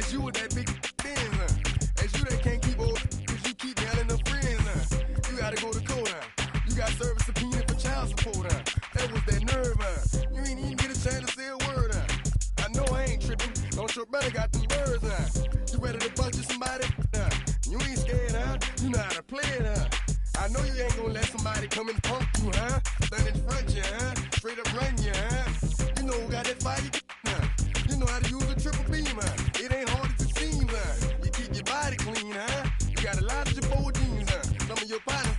It's you with that big Benz, It's you that can't keep old, cause you keep yelling her friends, You gotta go to court, You got service subpoena for child support, That was that nerve, You ain't even get a chance to say a word, I know I ain't tripping, don't your brother got them birds, You ready to bust you somebody, You ain't scared, You know how to play it, I know you ain't gonna let somebody come and punk you, Stand in front you, Straight up run you, You know who got that fire, You know how to use a triple beam, It ain't hard as it seems, You keep your body clean, You got a lot of your bold jeans, Some of your partners,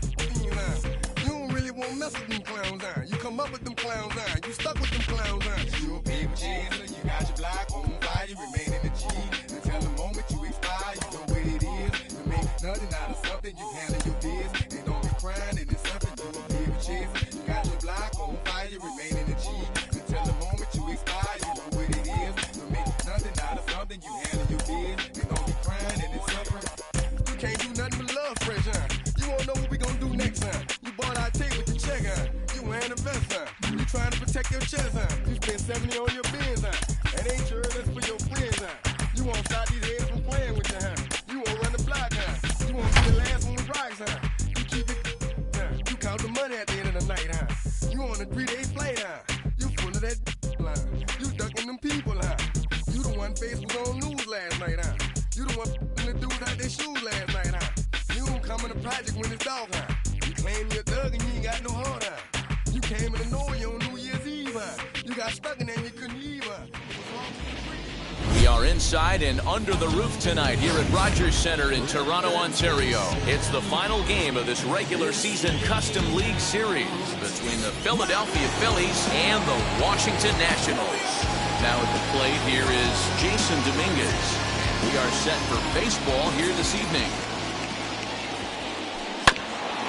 You don't really want to mess with them clowns, You come up with them clowns, You stuck with them clowns, You a big chaser, you got your block on fire, you remain in the G. Until the moment you expire, you know what it is. To make nothing out of something, you handle your biz. And don't be crying, and it's something you a big chaser. You got your block on fire, you remain in the G. Until the moment you expire, you know what it is. To make nothing out of something, you handle your biz. And don't be crying, and it's something. You can't do nothing but love fresh, You won't know what we gonna do next, You bought our tape with your check, You wearing a vest, You trying to protect your chest, You spend 70 on your bins, That ain't sure that's for your friends, You won't stop these heads from playing with you, You won't run the block, You won't be the last one with rocks, You keep it, You count the money at the end of the night, You on a 3-day flight, You full of that line. You ducking them people, You the one face was on news last night, You the one the dudes out their shoes last night, You don't come in the project when it's dog, You claim you're a thug and you ain't got no heart, You came in the Norway on New Year's Eve, You got stuck in there and you couldn't leave, We are inside and under the roof tonight here at Rogers Centre in Toronto, Ontario. It's the final game of this regular season Custom League Series between the Philadelphia Phillies and the Washington Nationals. Now at the plate here is Jason Dominguez. We are set for baseball here this evening.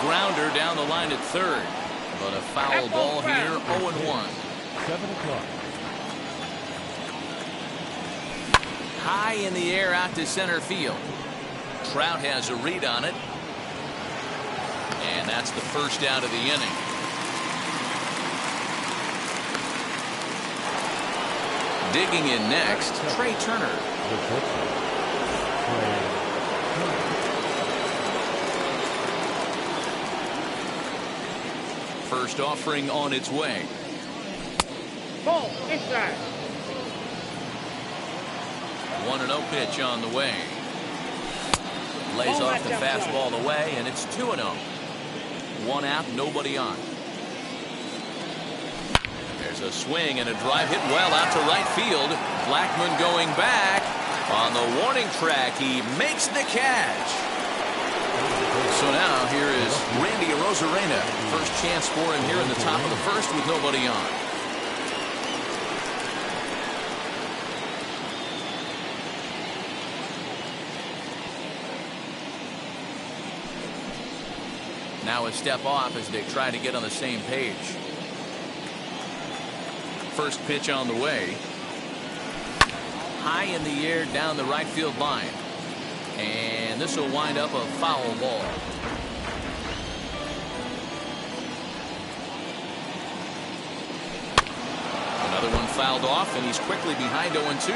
Grounder down the line at third, but a foul ball here, 0-1. 7 o'clock. High in the air out to center field. Trout has a read on it. And that's the first out of the inning. Digging in next, Trey Turner. First offering on its way. Ball inside. 1-0 pitch on the way. Lays off the fastball away, and it's 2-0. 1 out, nobody on. There's a swing and a drive hit well out to right field. Blackmon going back. On the warning track, he makes the catch. So now here is Randy Arozarena. First chance for him here in the top of the first with nobody on. Now a step off as they try to get on the same page. First pitch on the way. High in the air down the right field line. And this will wind up a foul ball. Another one fouled off, and he's quickly behind 0-2.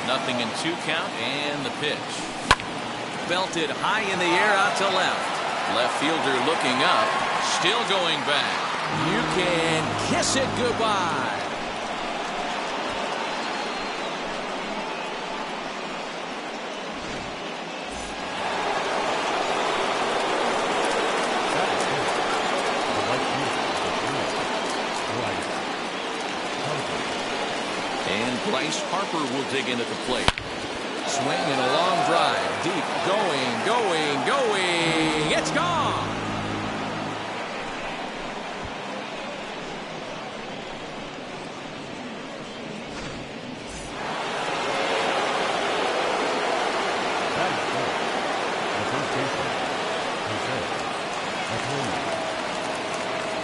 Nothing in 2 count, and the pitch. Belted high in the air out to left. Left fielder looking up, still going back. You can kiss it goodbye. And Bryce Harper will dig in at the plate. Swing and a long drive. Deep. Going. It's gone.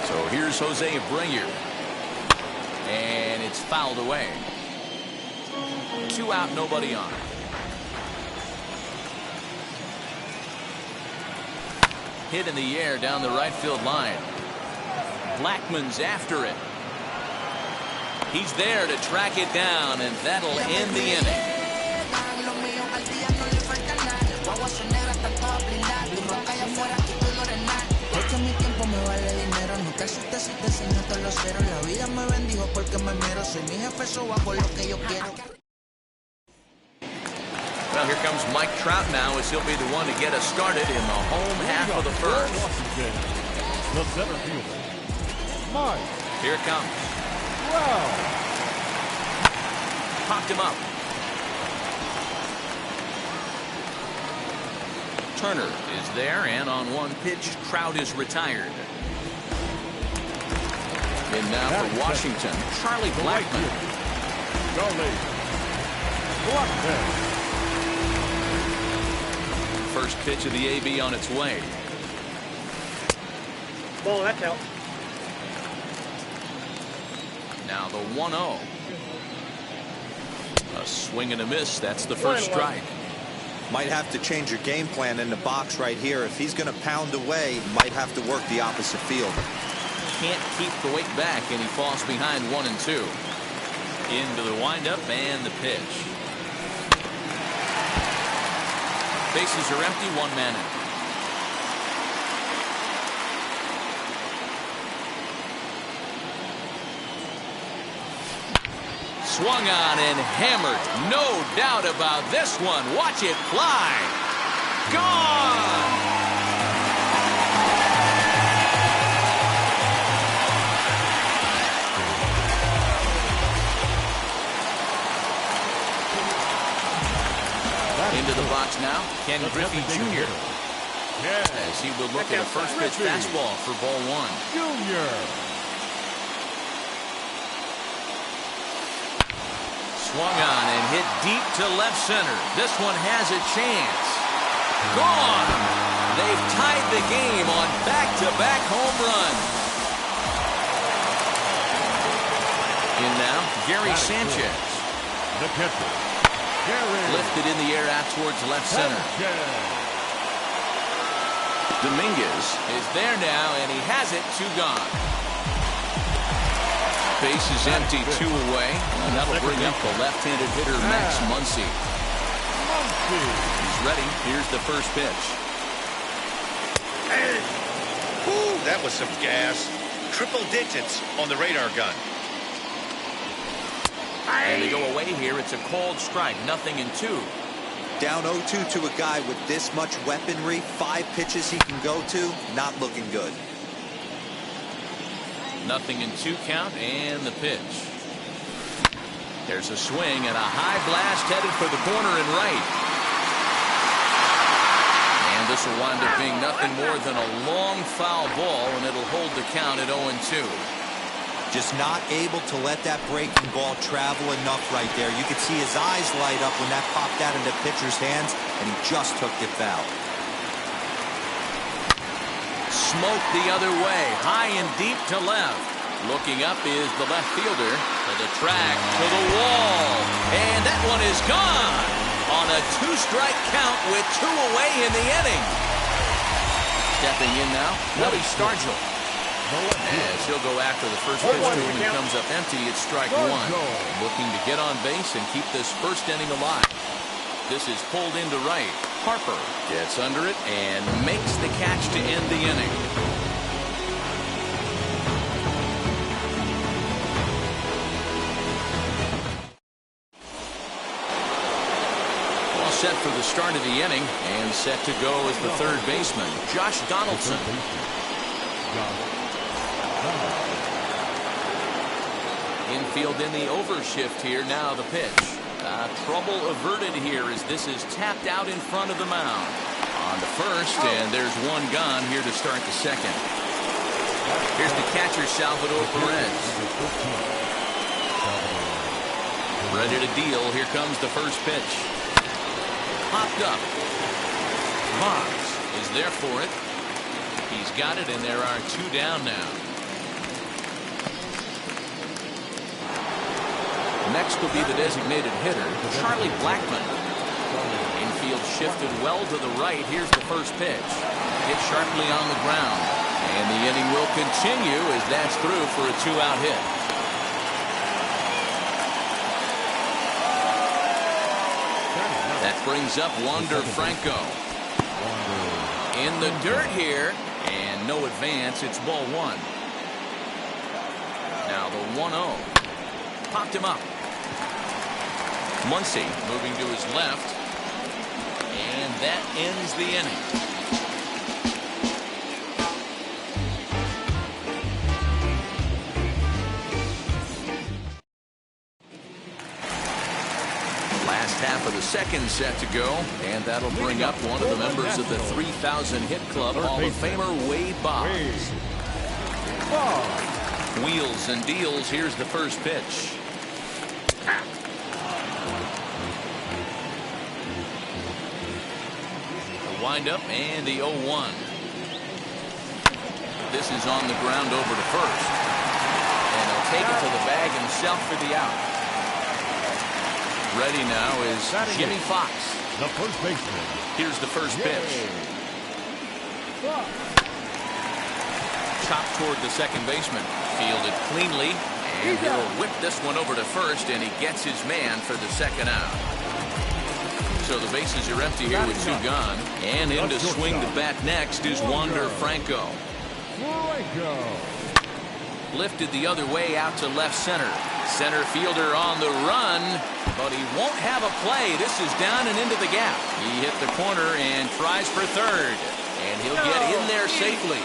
So here's Jose Abreu. And it's fouled away. 2 out, nobody on. Hit in the air down the right field line. Blackmon's after it. He's there to track it down, and that'll end the inning. suerte si te enseño todos los ceros. La vida me bendijo porque me miro. Soy mi jefe, eso va por lo que yo quiero. Well, here comes Mike Trout now as he'll be the one to get us started in the home half of the first. The center fielder, Mike. Here it comes. Wow. Popped him up. Turner is there, and on one pitch, Trout is retired. And now for Washington, Charlie Blackmon. Charlie Blackmon. First pitch of the AB on its way. Ball, that's out. Now the 1-0. A swing and a miss. That's the first strike. Might have to change your game plan in the box right here. If he's going to pound away, might have to work the opposite field. Can't keep the weight back, and he falls behind 1-2. Into the windup and the pitch. Bases are empty, one man out. Swung on and hammered. No doubt about this one. Watch it fly. Gone! Into the box now, Ken Griffey Jr. As he will look at a first pitch fastball for ball one. Junior. Swung on and hit deep to left center. This one has a chance. Gone! They've tied the game on back-to-back home runs. In now, Gary Sanchez. The catcher, Gary. Lifted in the air out towards left center. Dominguez is there now, and he has it, 2 gone. Base is empty, 2 away. And that'll bring up the left-handed hitter, Max Muncy. He's ready. Here's the first pitch. Woo, that was some gas. Triple digits on the radar gun. And they go away here. It's a called strike. 0-2. Down 0-2 to a guy with this much weaponry, 5 pitches he can go to, not looking good. 0-2 count, and the pitch. There's a swing and a high blast headed for the corner and right. And this will wind up being nothing more than a long foul ball, and it'll hold the count at 0-2. Just not able to let that breaking ball travel enough right there. You could see his eyes light up when that popped out into the pitcher's hands, and he just took it foul. Smoked the other way, high and deep to left. Looking up is the left fielder. To the track, to the wall. And that one is gone on a 2-strike count with 2 away in the inning. Stepping in now, Willie Stargell. As he'll go after the first pitch to him and comes up empty, it's strike 1. Looking to get on base and keep this first inning alive. This is pulled into right. Harper gets under it and makes the catch to end the inning. All set for the start of the inning, and set to go is the third baseman, Josh Donaldson. Infield in the overshift here. Now the pitch. Trouble averted here as this is tapped out in front of the mound. On to first, and there's 1 gone here to start the second. Here's the catcher, Salvador Perez. Ready to deal. Here comes the first pitch. Popped up. Boggs is there for it. He's got it, and there are 2 down now. Next will be the designated hitter, Charlie Blackmon. Infield shifted well to the right. Here's the first pitch. Hit sharply on the ground. And the inning will continue as that's through for a 2-out hit. That brings up Wander Franco. In the dirt here, and no advance. It's ball 1. 1-0. Popped him up. Muncy moving to his left. And that ends the inning. Last half of the second set to go, and that'll bring up one of the members of the 3,000 hit club, Hall of Famer Wade Boggs. Wheels and deals. Here's the first pitch. The windup and the 0-1. This is on the ground over to first, and he'll take it to the bag himself for the out. Ready now is Jimmy Fox. The first baseman. Here's the first pitch. Chopped toward the second baseman. Fielded cleanly. And he'll whip this one over to first, and he gets his man for the second out. So the bases are empty here with 2 gone. And in to swing the bat next is Wander Franco. Lifted the other way out to left center. Center fielder on the run, but he won't have a play. This is down and into the gap. He hit the corner and tries for third, and he'll get in there safely.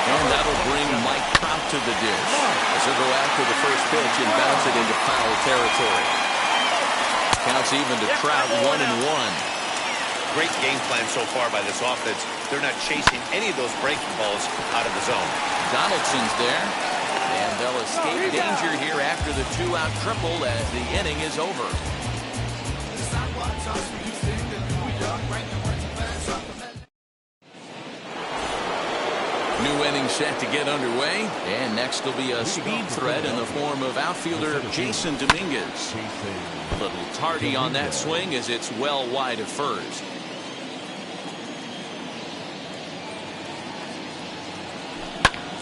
And that'll bring Mike Trout to the dish as he'll go after the first pitch and bounce it into foul territory. Counts even to Trout, 1-1. Great game plan so far by this offense. They're not chasing any of those breaking balls out of the zone. Donaldson's there, and they'll escape danger here after the 2-out triple as the inning is over. New inning set to get underway, and next will be a speed threat in the form of outfielder Jason Dominguez. A little tardy on that swing as it's well wide of first.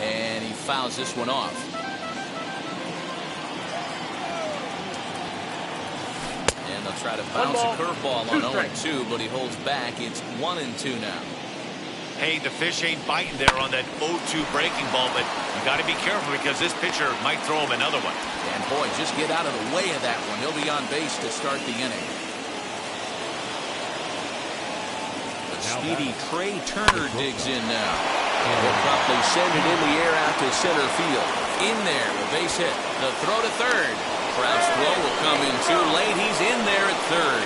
And he fouls this one off. And they'll try to bounce a curveball on 0-2, but he holds back. It's 1-2 now. Hey, the fish ain't biting there on that 0-2 breaking ball, but you got to be careful because this pitcher might throw him another one. And boy, just get out of the way of that one. He'll be on base to start the inning. The speedy Trey Turner digs in now. And he'll promptly send it in the air out to center field. In there, a base hit. The throw to third. Trout's throw will come in too late. He's in there at third.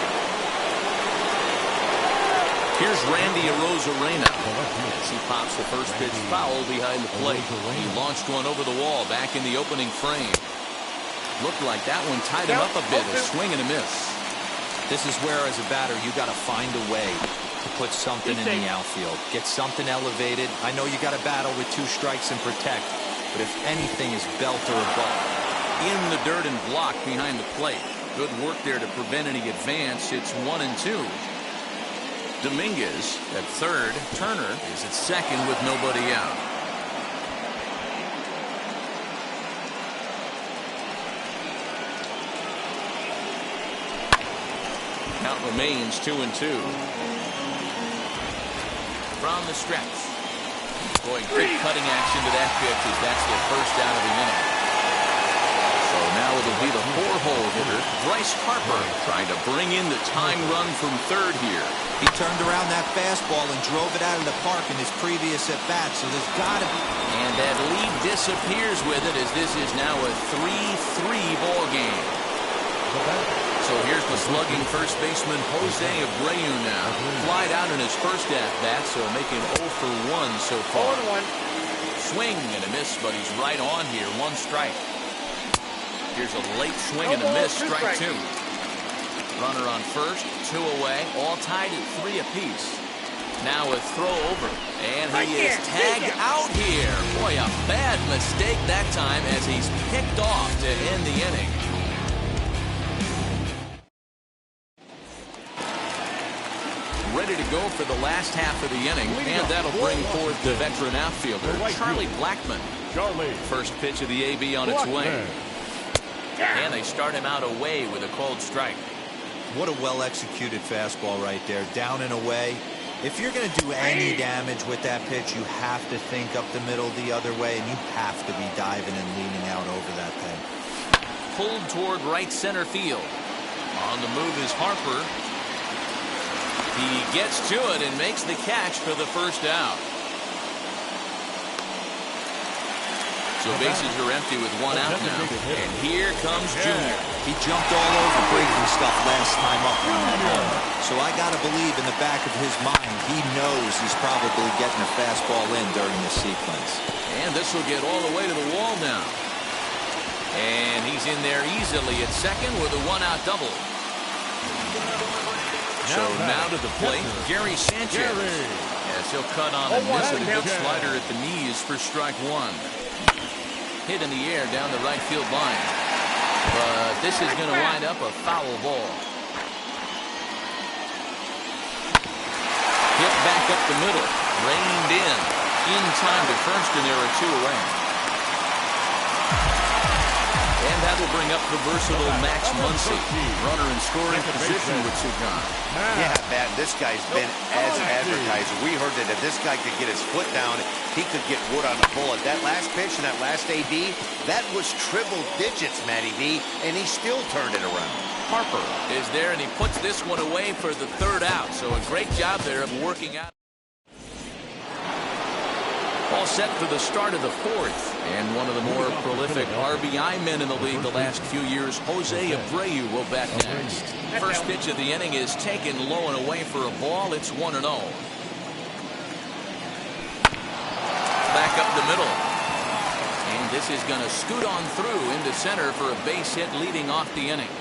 Here's Randy Arozarena. As he pops the first pitch foul behind the plate. He launched one over the wall back in the opening frame. Looked like that one tied him up a bit. A swing and a miss. This is where, as a batter, you got to find a way to put something in the outfield. Get something elevated. I know you got to battle with 2 strikes and protect, but if anything is belt or above. In the dirt and block behind the plate. Good work there to prevent any advance. It's 1-2. Dominguez at third. Turner is at second with nobody out. Count remains 2-2. From the stretch. Boy, good cutting action to that pitch as that's the first out of the inning. So now it'll be the 4-hole hitter, Bryce Harper, trying to bring in the time run from third here. He turned around that fastball and drove it out of the park in his previous at-bat, so there's got to be. And that lead disappears with it as this is now a 3-3 ball game. So here's the slugging first baseman Jose Abreu now. Flied out in his first at-bat, so making 0 for 1 so far. 0-1. Swing and a miss, but he's right on here. 1 strike. Here's a late swing and a miss. Strike 2. Runner on first, 2 away, all tied at 3 apiece. Now a throw over, and he is tagged out here. Boy, a bad mistake that time as he's picked off to end the inning. Ready to go for the last half of the inning, and that'll bring forth the veteran outfielder, Charlie Blackmon. First pitch of the AB on its way. And they start him out away with a cold strike. What a well-executed fastball right there. Down and away. If you're going to do any damage with that pitch, you have to think up the middle the other way, and you have to be diving and leaning out over that thing. Pulled toward right center field. On the move is Harper. He gets to it and makes the catch for the first out. So bases are empty with one out now. And here comes Junior. He jumped all over breaking stuff last time up on that ball. So I got to believe in the back of his mind, he knows he's probably getting a fastball in during this sequence. And this will get all the way to the wall now. And he's in there easily at second with a one-out double. So now to the plate, Gary Sanchez. As he'll cut on and miss with a good slider at the knees for strike one. Hit in the air down the right field line. But this is going to wind up a foul ball. Hit back up the middle. Reined in time to first, and there are two away. And that will bring up the versatile Max Muncy. Runner in scoring position with Sugan. Yeah, man, this guy's been as advertised. We heard that if this guy could get his foot down, he could get wood on the bullet. That last pitch and that last AB, that was triple digits, Matty B, and he still turned it around. Harper is there, and he puts this one away for the third out. So a great job there of working out. All set for the start of the fourth. And one of the more prolific RBI men in the league the last few years, Jose Abreu, will bat next. First pitch of the inning is taken low and away for a ball. It's 1-0. Back up the middle. And this is going to scoot on through into center for a base hit leading off the inning.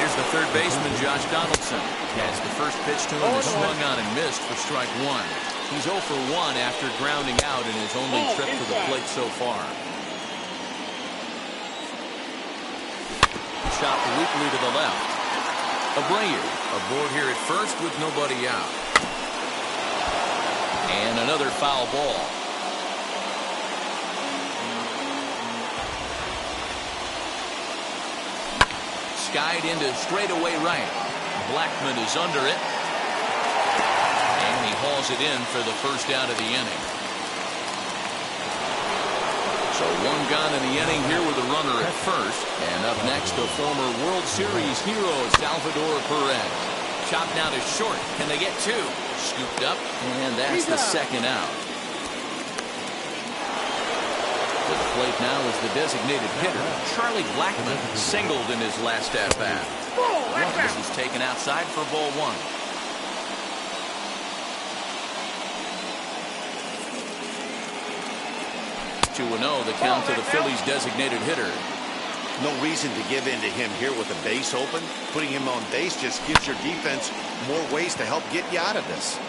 Here's the third baseman, Josh Donaldson. As the first pitch to him is swung on and missed for strike one. He's 0 for 1 after grounding out in his only trip to the plate so far. Chopped weakly to the left. Abreu aboard here at first with nobody out. And another foul ball. Skied into straightaway right. Blackman is under it. And he hauls it in for the first out of the inning. So one gone in the inning here with a runner at first. And up next, the former World Series hero, Salvador Perez. Chopped now to short. Can they get two? Scooped up. And that's the second out. To the plate now is the designated hitter, Charlie Blackman, singled in his last at-bat. This is taken outside for ball one. 2-0 the count to the Phillies' designated hitter. No reason to give in to him here with the base open. Putting him on base just gives your defense more ways to help get you out of this.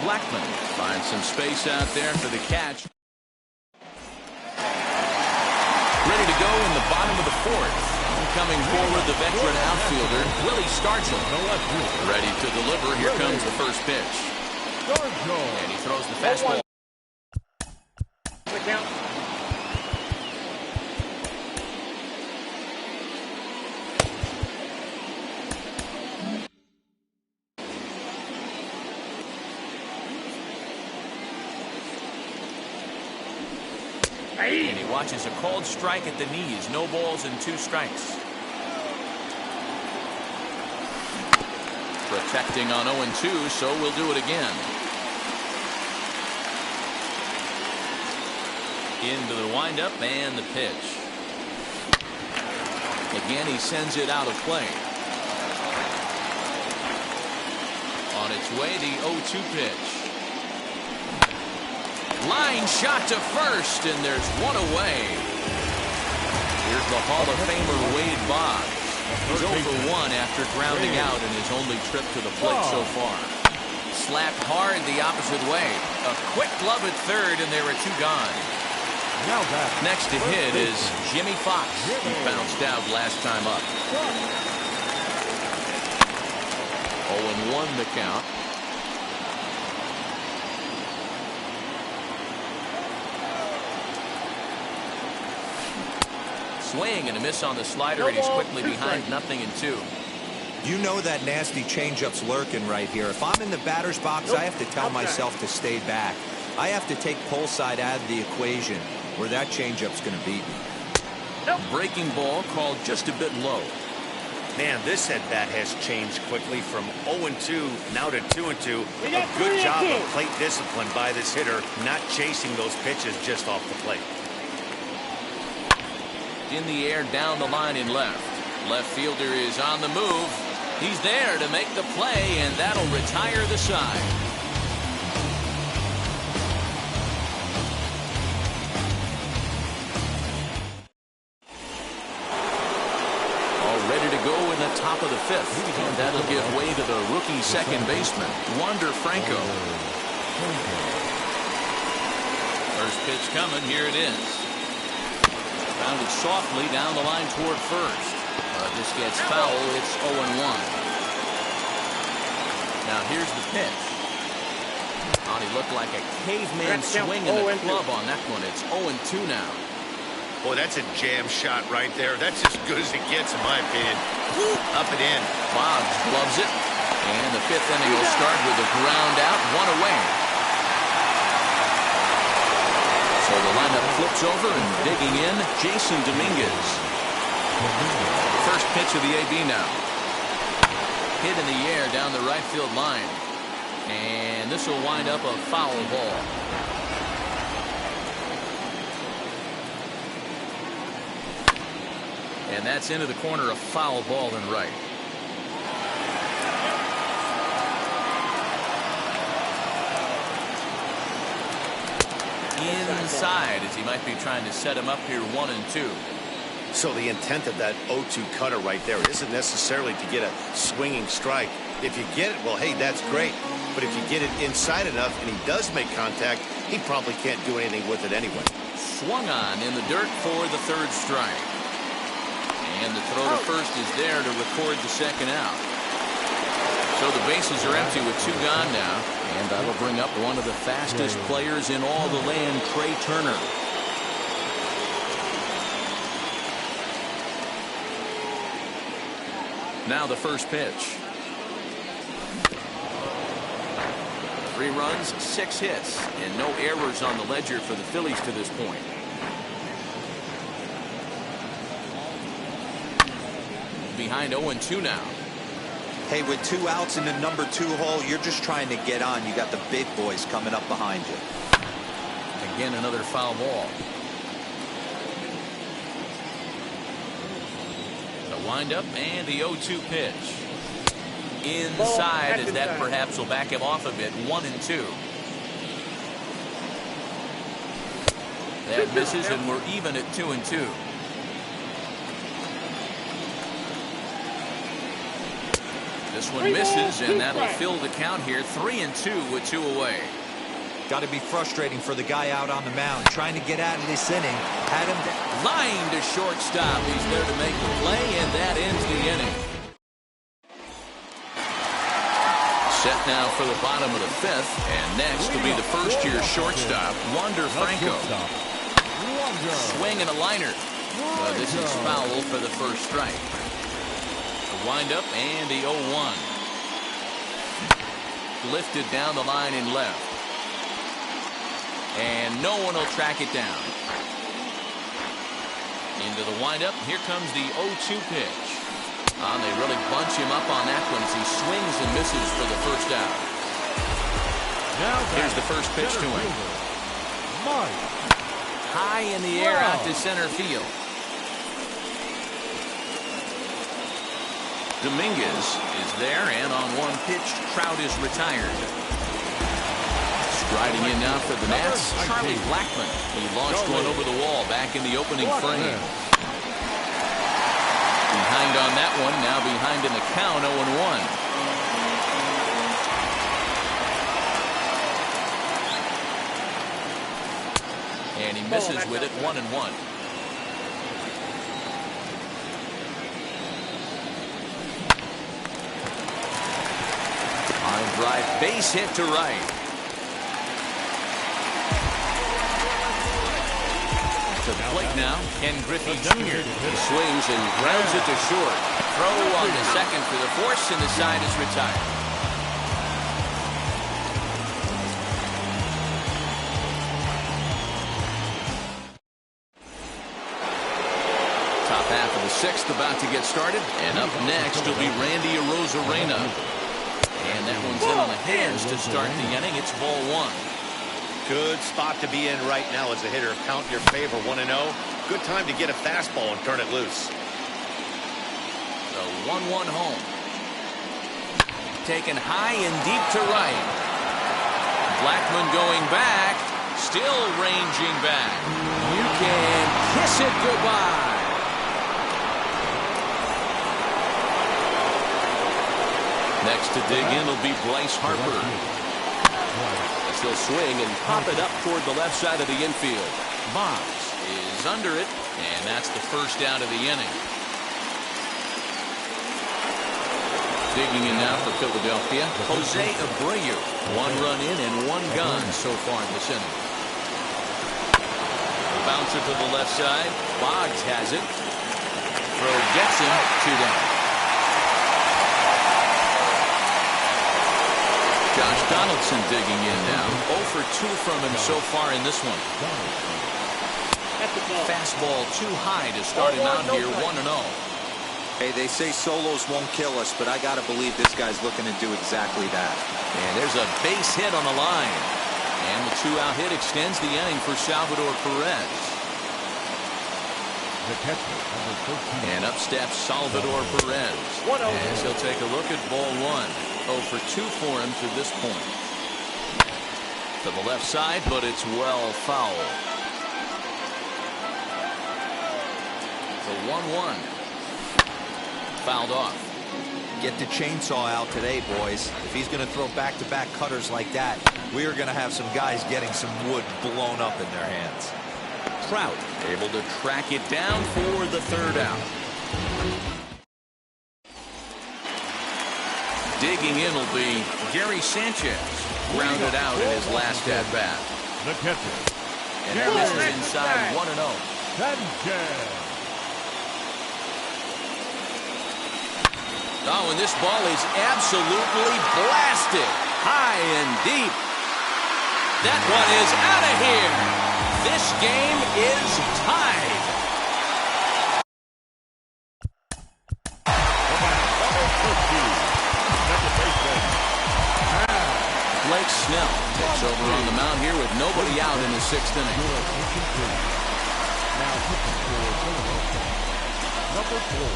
Blackman finds some space out there for the catch. Ready to go in the bottom of the fourth. Coming forward, the veteran outfielder, Willie Stargell. Ready to deliver. Here comes the first pitch. And he throws the fastball. And he watches a called strike at the knees. No balls and 2 strikes. Protecting on 0-2, so we'll do it again. Into the windup and the pitch. Again, he sends it out of play. On its way, the 0-2 pitch. Line shot to first, and there's one away. Here's the Hall of Famer Wade Boggs. He's 0 for 1 after grounding out in his only trip to the plate so far. Slapped hard the opposite way. A quick glove at third, and there are 2 gone. Next to hit is Jimmy Fox. He bounced out last time up. 0-1 the count. swing and a miss on the slider, and he's quickly behind 0-2. You know that nasty changeup's lurking right here. If I'm in the batter's box, I have to tell myself to stay back. I have to take pull side out of the equation, where that changeup's going to beat me. Breaking ball called just a bit low. Man, this at bat has changed quickly from 0-2 now to 2-2. A good job of plate discipline by this hitter, not chasing those pitches just off the plate. In the air, down the line in left. Left fielder is on the move. He's there to make the play, and that'll retire the side. Ready to go in the top of the 5th, and that'll give way to the rookie second baseman, Wander Franco. First pitch coming, here it is. Grounded softly down the line toward first. This gets foul, it's 0-1. Now here's the pitch. Oh, he looked like a caveman swinging the club on that one. It's 0-2 now. Boy, that's a jam shot right there. That's as good as it gets, in my opinion. Up and in. Boggs gloves it. And the 5th inning will start with a ground out, 1 away. So the lineup flips over, and digging in, Jason Dominguez. The first pitch of the AB now. Hit in the air down the right field line. And this will wind up a foul ball. And that's into the corner, a foul ball and right. Inside, as he might be trying to set him up here, 1-2. So the intent of that 0-2 cutter right there isn't necessarily to get a swinging strike. If you get it, well, hey, that's great. But if you get it inside enough and he does make contact, he probably can't do anything with it anyway. Swung on in the dirt for the 3rd strike. And the throw to first is there to record the second out. So the bases are empty with 2 gone now. And that'll bring up one of the fastest players in all the land, Trey Turner. Now the first pitch. 3 runs, 6 hits, and no errors on the ledger for the Phillies to this point. Behind 0-2 now. Hey, with 2 outs in the number 2 hole, you're just trying to get on. You got the big boys coming up behind you. Again, another foul ball. The windup and the 0-2 pitch. Inside, as that perhaps will back him off a bit. 1-2. That misses, and we're even at 2-2. This one misses, and that'll fill the count here. 3-2 with 2 away. Got to be frustrating for the guy out on the mound, trying to get out of this inning. Had him line to shortstop. He's there to make the play, and that ends the inning. Set now for the bottom of the 5th, and next will be the first-year shortstop, Wander Franco. Swing and a liner. This is foul for the first strike. The windup and the 0-1. Lifted down the line in left. And no one will track it down. Into the windup. Here comes the 0-2 pitch. They really bunch him up on that one as he swings and misses for the first out. Here's the first pitch to him. High in the air out to center field. Dominguez is there, and on one pitch, Trout is retired. Striding in now for the Nats, Charlie Blackmon. He launched one over the wall back in the opening frame. Behind on that one, now behind in the count, 0-1. And he misses with it, 1-1. Line drive, base hit to right. To the plate now, Ken Griffey Jr. He swings and grounds it to short. Throw on the second for the force, and the side is retired. Top half of the sixth about to get started, and up next will be Randy Arozarena. And that one's in on the hands to start the inning. It's ball one. Good spot to be in right now as a hitter. Count your favor, 1-0. Good time to get a fastball and turn it loose. The 1-1 home. Taken high and deep to right. Blackman going back. Still ranging back. You can kiss it goodbye. Next to dig in will be Bryce Harper. He'll swing and pop it up toward the left side of the infield. Boggs is under it, and that's the first out of the inning. Digging in now for Philadelphia, Jose Abreu. 1 run in and 1 gone so far this inning. Bouncer to the left side. Boggs has it. Throw gets him. 2 down. Josh Donaldson digging in now. 0 for 2 from him so far in this one. Fastball too high to start him out here, 1-0. Hey, they say solos won't kill us, but I got to believe this guy's looking to do exactly that. And there's a base hit on the line. And the 2-out hit extends the inning for Salvador Perez. And up steps Salvador Perez. As he'll take a look at ball 1. 0 for 2 for him to this point. To the left side, but it's well foul. The 1-1. Fouled off. Get the chainsaw out today, boys. If he's going to throw back-to-back cutters like that, we are going to have some guys getting some wood blown up in their hands. Trout able to track it down for the 3rd out. Digging in will be Gary Sanchez. Grounded out in his last at-bat. The catcher. And that misses inside 1-0. Sanchez. Oh, and this ball is absolutely blasted. High and deep. That one is out of here. This game is tied. Blake Snell takes over on the mound here with nobody out in the 6th inning. Now pitching for Philadelphia, number 4.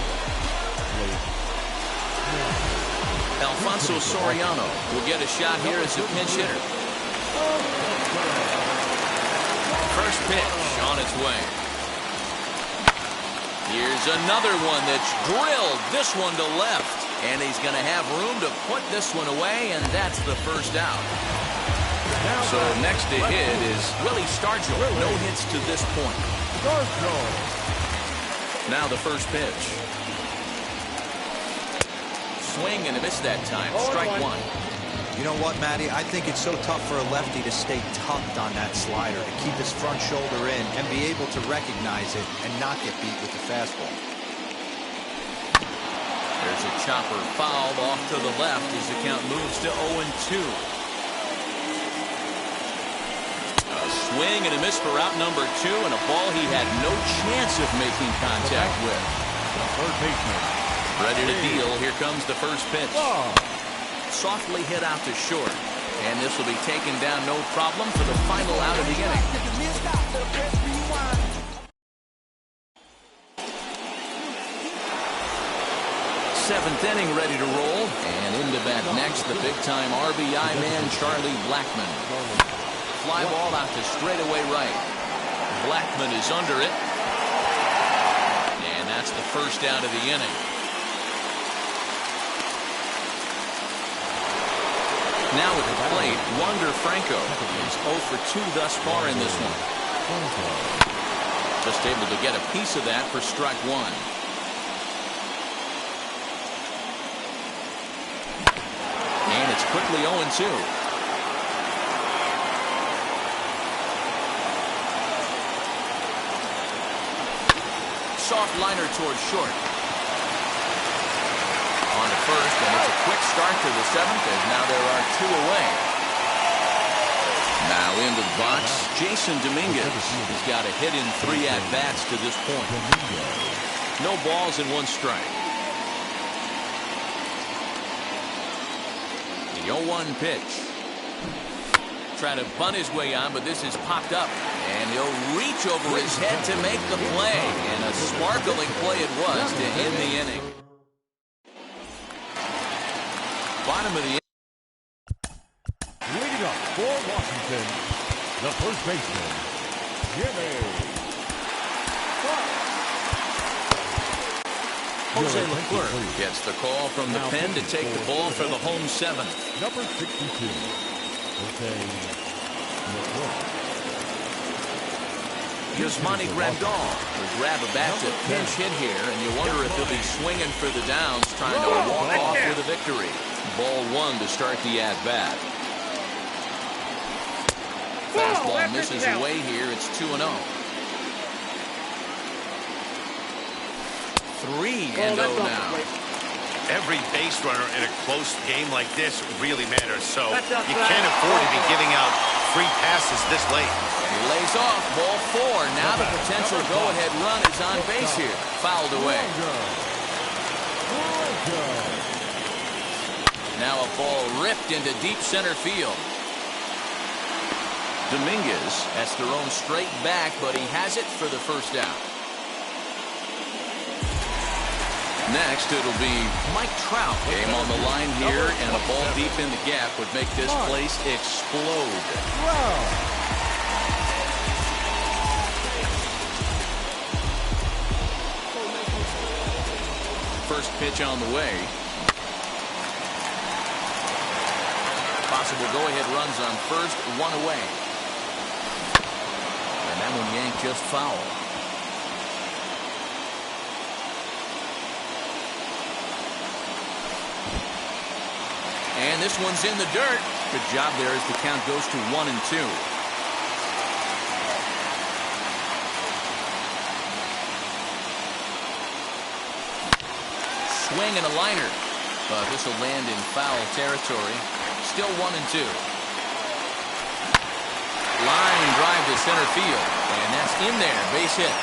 Alfonso Soriano will get a shot here as a pinch hitter. First pitch on its way. Here's another one that's drilled. This one to left. And he's going to have room to put this one away, and that's the first out. So next to hit is Willie Stargell. No hits to this point. Now the first pitch. Swing and a miss that time. Strike 1. You know what, Matty? I think it's so tough for a lefty to stay tucked on that slider, to keep his front shoulder in and be able to recognize it and not get beat with the fastball. There's a chopper fouled off to the left as the count moves to 0-2. A swing and a miss for out number 2, and a ball he had no chance of making contact with. The third baseman. Ready to deal. Here comes the first pitch. Softly hit out to short. And this will be taken down no problem for the final out of the inning. Seventh inning ready to roll. And into bat next, the big-time RBI man, Charlie Blackman. Fly ball out to straightaway right. Blackman is under it. And that's the first out of the inning. Now at the plate, Wander Franco is 0 for 2 thus far in this one. Just able to get a piece of that for strike 1. And it's quickly 0-2. soft liner towards short. On to first, and it's a quick start to the seventh, as now there are 2 away. Now into the box, Jason Dominguez. He's got a hit in 3 at-bats to this point. No balls and 1 strike. The 0-1 pitch. Trying to bunt his way on, but this is popped up. And he'll reach over his head to make the play. And a sparkling play it was to end the inning. Bottom of the inning. Leading up for Washington, the first baseman, Jimmy. Jose Leclerc gets the call from the pen to take the ball for the home 7th. Number 62, Jose Leclerc. Yasmani Grandal will grab a bat to pinch hit here, and you wonder if he'll be swinging for the downs, trying to walk off with a victory. Ball 1 to start the at-bat. Fastball misses away here. It's 2-0. 3-0 now. Every base runner in a close game like this really matters, so you can't afford to be giving out free passes this late. And he lays off, ball 4. Now the potential go-ahead run is on base here. Fouled away. Now a ball ripped into deep center field. Dominguez has thrown straight back, but he has it for the first out. Next, it'll be Mike Trout. Game on the line here, and a ball deep in the gap would make this place explode. First pitch on the way. Possible go-ahead runs on first, 1 away. And that one yanked just foul. And this one's in the dirt. Good job there as the count goes to 1-2. Swing and a liner. But this will land in foul territory. Still 1-2. Line drive to center field. And that's in there. Base hit.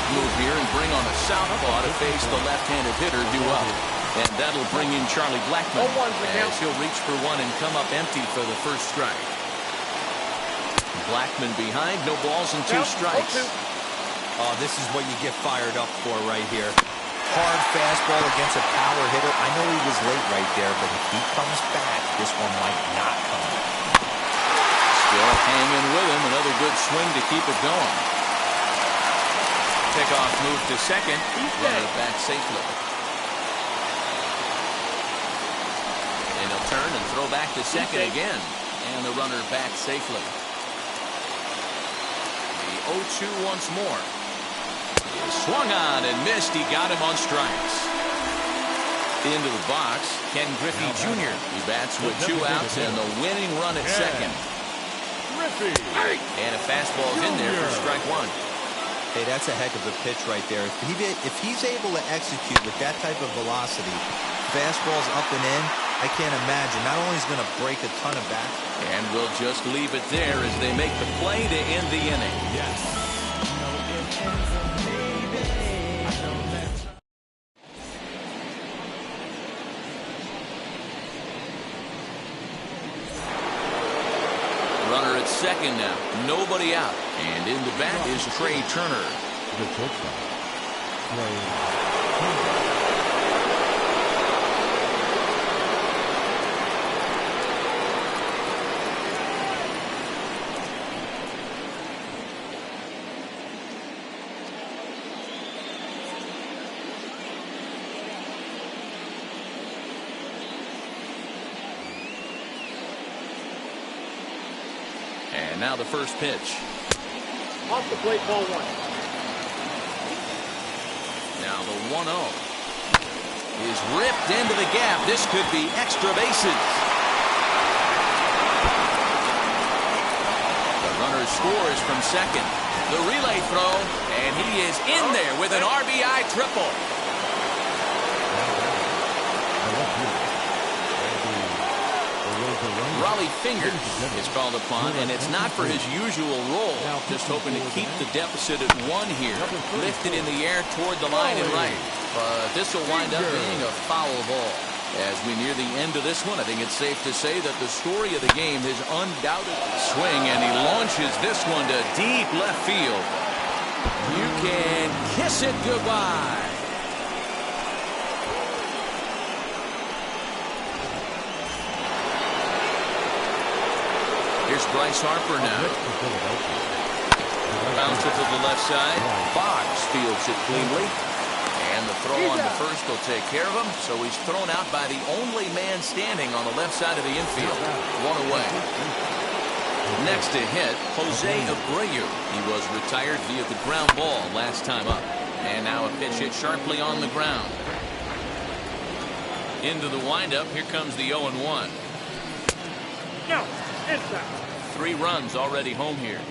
Move here and bring on a southpaw to face the left-handed hitter due up. And that'll bring in Charlie Blackmon as he'll reach for one and come up empty for the first strike. Blackmon behind, no balls and 2 strikes. Oh, this is what you get fired up for right here. Hard fastball against a power hitter. I know he was late right there, but if he comes back, this one might not come. Still hanging with him. Another good swing to keep it going. Pickoff move to second. Runner back safely. And he'll turn and throw back to second again. And the runner back safely. The 0-2 once more. He swung on and missed. He got him on strikes. Into the box, Ken Griffey Jr. He bats with 2 outs and the winning run at second. And a fastball is in there for strike 1. Hey, that's a heck of a pitch right there. If he's able to execute with that type of velocity, fastballs up and in, I can't imagine. Not only is he going to break a ton of bats. And we'll just leave it there as they make the play to end the inning. Yes. Runner at second now. Nobody out. And in the bat is Trey Turner. The shortstop, Trey Turner. And now the first pitch. Off the plate, ball 1. Now the 1-0 is ripped into the gap. This could be extra bases. The runner scores from second. The relay throw, and he is in there with an RBI triple. Raleigh Fingers is called upon, and it's not for his usual role. Just hoping to keep the deficit at 1 here. Lifted in the air toward the line and right. But this will wind up being a foul ball. As we near the end of this one, I think it's safe to say that the story of the game is undoubted. Swing, and he launches this one to deep left field. You can kiss it goodbye. Here's Bryce Harper now. Bounce it to the left side. Boggs fields it cleanly. And the throw on the first will take care of him. So he's thrown out by the only man standing on the left side of the infield. 1 away. Next to hit, Jose Abreu. He was retired via the ground ball last time up. And now a pitch hit sharply on the ground. Into the windup. Here comes the 0-1. No, inside. 3 runs already home here.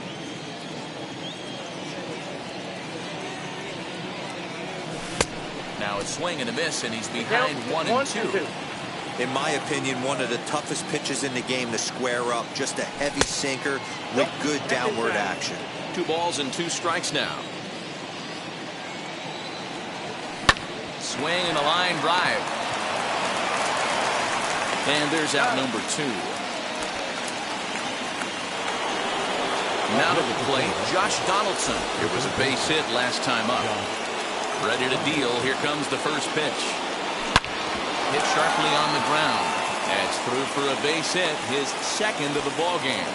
Now a swing and a miss, and he's behind 1-2. In my opinion, one of the toughest pitches in the game to square up. Just a heavy sinker with good downward action. 2 balls and 2 strikes now. Swing and a line drive. And there's out number 2. Now to the plate, Josh Donaldson. It was a base hit last time up. Ready to deal. Here comes the first pitch. Hit sharply on the ground. That's through for a base hit, his second of the ball game.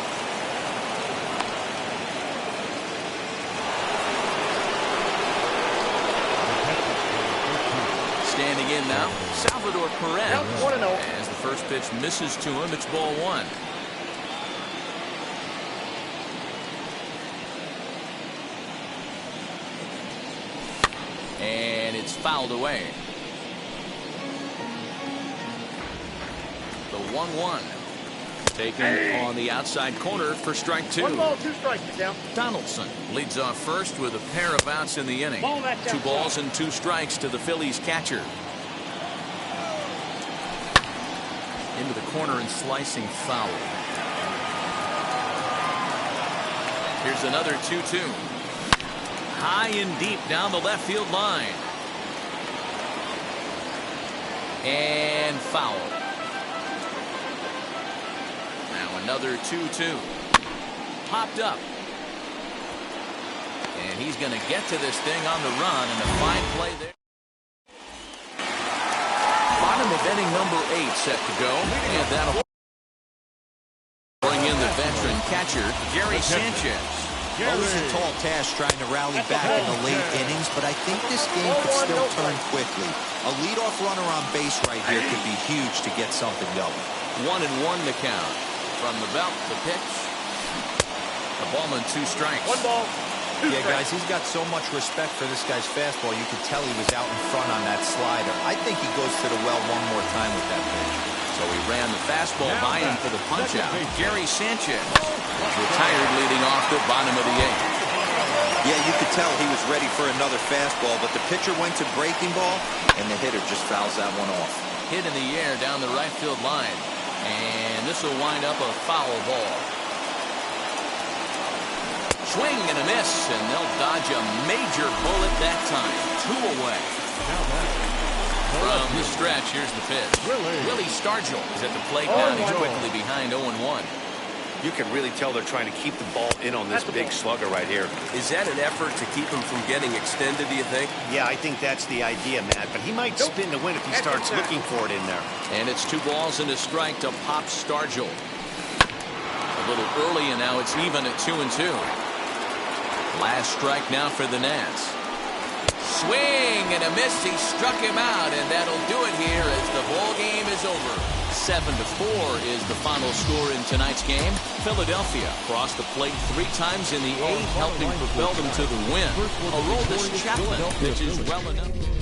Standing in now, Salvador Perez. As the first pitch misses to him, it's ball 1. And it's fouled away. The 1-1. Taken on the outside corner for strike 2. 1 ball, 2 strikes, down. Donaldson leads off first with a pair of outs in the inning. 2 balls and 2 strikes to the Phillies catcher. Into the corner and slicing foul. Here's another 2-2. High and deep down the left field line. And foul. Now another 2-2. Popped up. And he's going to get to this thing on the run, and a fine play there. Bottom of inning number 8 set to go. And that'll bring in the veteran catcher, Gary Sanchez. Always a tall task trying to rally back in the late innings, but I think this game could still turn quickly. A leadoff runner on base right here could be huge to get something going. 1-1 the count. From the belt, the pitch. The ball and 2 strikes. 1 ball. Yeah, guys, he's got so much respect for this guy's fastball. You could tell he was out in front on that slider. I think he goes to the well one more time with that pitch. So he ran the fastball by him for the punch-out. Gary Sanchez retired leading off the bottom of the 8th. Yeah, you could tell he was ready for another fastball, but the pitcher went to breaking ball, and the hitter just fouls that one off. Hit in the air down the right field line. And this will wind up a foul ball. Swing and a miss, and they'll dodge a major bullet that time. 2 away. From the stretch, here's the pitch. Willie Stargell is at the plate now. He's quickly behind 0-1. You can really tell they're trying to keep the ball in on this big slugger right here. Is that an effort to keep him from getting extended, do you think? Yeah, I think that's the idea, Matt. But he might spin to win if he starts looking for it in there. And it's 2 balls and a strike to Pop Stargell. A little early, and now it's even at 2-2. Last strike now for the Nats. Swing and a miss. He struck him out, and that'll do it here as the ball game is over. 7-4 is the final score in tonight's game. Philadelphia crossed the plate 3 times in the 8th, helping propel them to the win. Aroldis Chapman pitches well enough.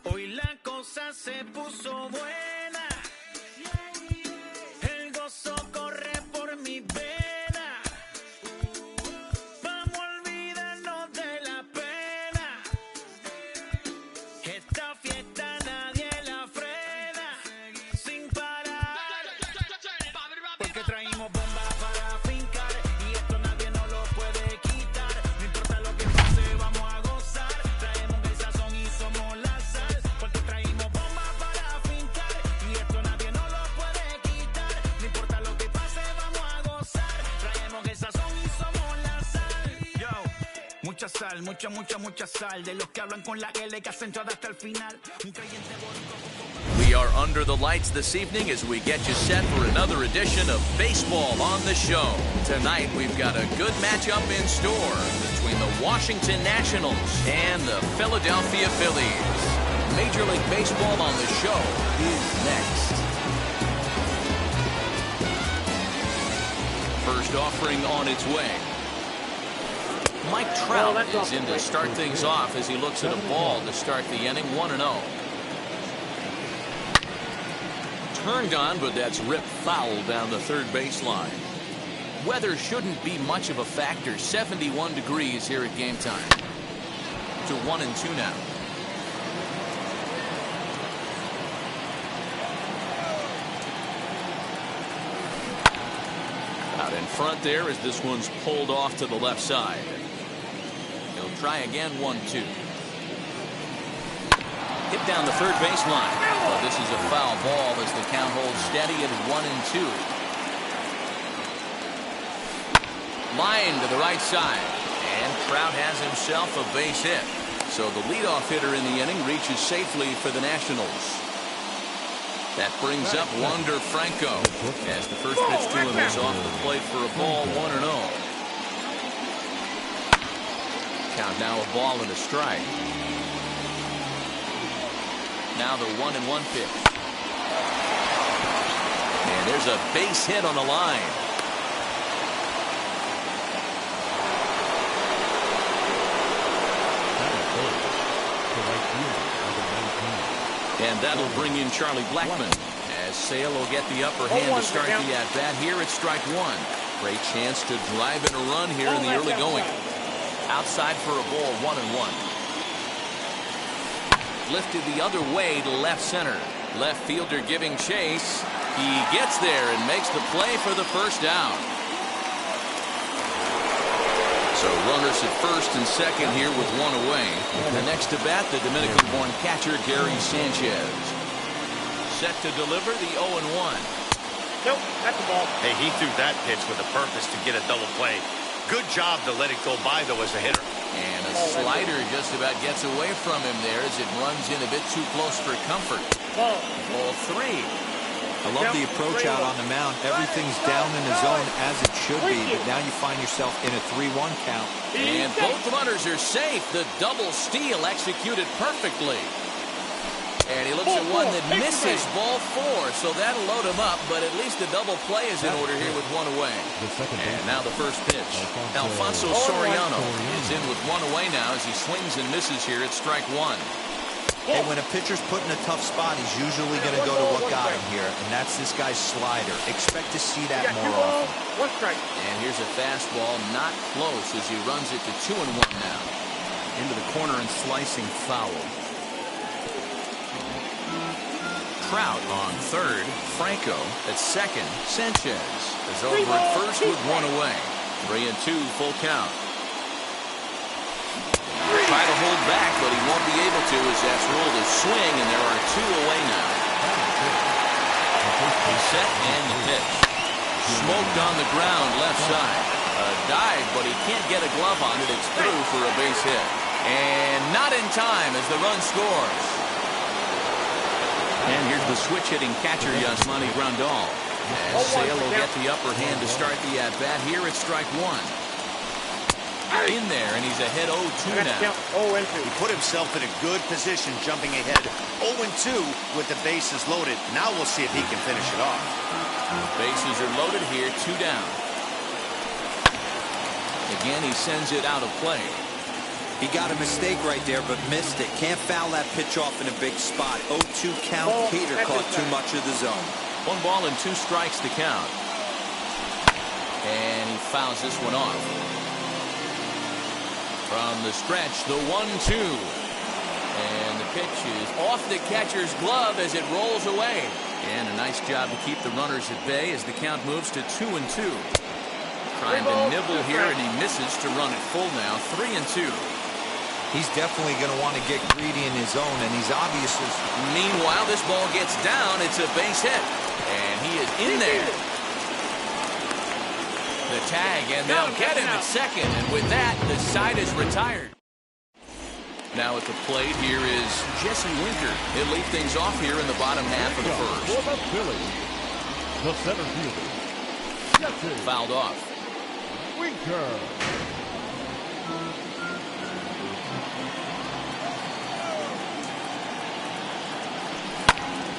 Hoy la cosa se puso buena. El gozo corre por mi vena. Vamos a olvidarnos de la pena. mucha sal, mucha, mucha, mucha sal. De los que hablan con la L que hacen todo hasta el final. Un creyente boricua. We are under the lights this evening as we get you set for another edition of Baseball on the Show. Tonight, we've got a good matchup in store between the Washington Nationals and the Philadelphia Phillies. Major League Baseball on the Show is next. First offering on its way. Mike Trout is in to start things off as he looks at a ball to start the inning, 1-0. Turned on, but that's ripped foul down the third baseline. Weather shouldn't be much of a factor. 71 degrees here at game time. To 1-2 now. Out in front there as this one's pulled off to the left side. He'll try again, 1-2. Hit down the third baseline. Well, this is a foul ball as the count holds steady at 1-2. Line to the right side. And Trout has himself a base hit. So the leadoff hitter in the inning reaches safely for the Nationals. That brings up Wander Franco as the first pitch to him is off the plate for a ball, 1-0. Count now a ball and a strike. Now the 1-1 pitch. And there's a base hit on the line. And that'll bring in Charlie Blackmon as Sale will get the upper hand to start the at-bat here at strike one. Great chance to drive in a run here in the early going. Outside for a ball, 1-1. Lifted the other way to left center. Left fielder giving chase. He gets there and makes the play for the first down. So runners at first and second here with one away. The next to bat, the Dominican-born catcher Gary Sanchez. Set to deliver the 0-1. Nope, that's the ball. Hey, he threw that pitch with a purpose to get a double play. Good job to let it go by, though, as a hitter. And a slider just about gets away from him there as it runs in a bit too close for comfort. Ball three. I love the approach out on the mound. Everything's down in the zone as it should be, but now you find yourself in a 3-1 count. And both runners are safe. The double steal executed perfectly. And he looks at one that misses ball four, so that'll load him up, but at least the double play is in order here with one away. And now the first pitch. Alfonso Soriano is in with one away now as he swings and misses here at strike one. Hey, when a pitcher's put in a tough spot, he's usually going to go to what got him here, and that's this guy's slider. Expect to see that more often. One strike. And here's a fastball, not close as he runs it to 2-1 now. Into the corner and slicing foul. Trout on third, Franco at second, Sanchez is over at first with one away. 3-2 full count. Try to hold back, but he won't be able to as that's ruled a swing, and there are two away now. He's set and the pitch. Smoked on the ground left side. A dive, but he can't get a glove on it. It's through for a base hit. And not in time as the run scores. And here's the switch-hitting catcher, Yasmani Grandal. As Sale will get the upper hand to start the at-bat here at strike one. In there, and he's ahead 0-2 now. He put himself in a good position, jumping ahead 0-2 with the bases loaded. Now we'll see if he can finish it off. Bases are loaded here, 2 down. Again, he sends it out of play. He got a mistake right there, but missed it. Can't foul that pitch off in a big spot. 0-2 count. Peter caught too much of the zone. 1 ball and 2 strikes to count. And he fouls this one off. From the stretch, the 1-2. And the pitch is off the catcher's glove as it rolls away. And a nice job to keep the runners at bay as the count moves to 2-2. Trying to nibble here, and he misses to run it full now, 3-2. He's definitely going to want to get greedy in his zone, and he's obviously... Meanwhile, this ball gets down. It's a base hit. And he is in there. the tag, and they'll get him at second. And with that, the side is retired. Now at the plate, here is Jesse Winker. He'll lead things off here in the bottom half of the first. For the Phillies, the center fielder, Jesse Fouled off. Winker.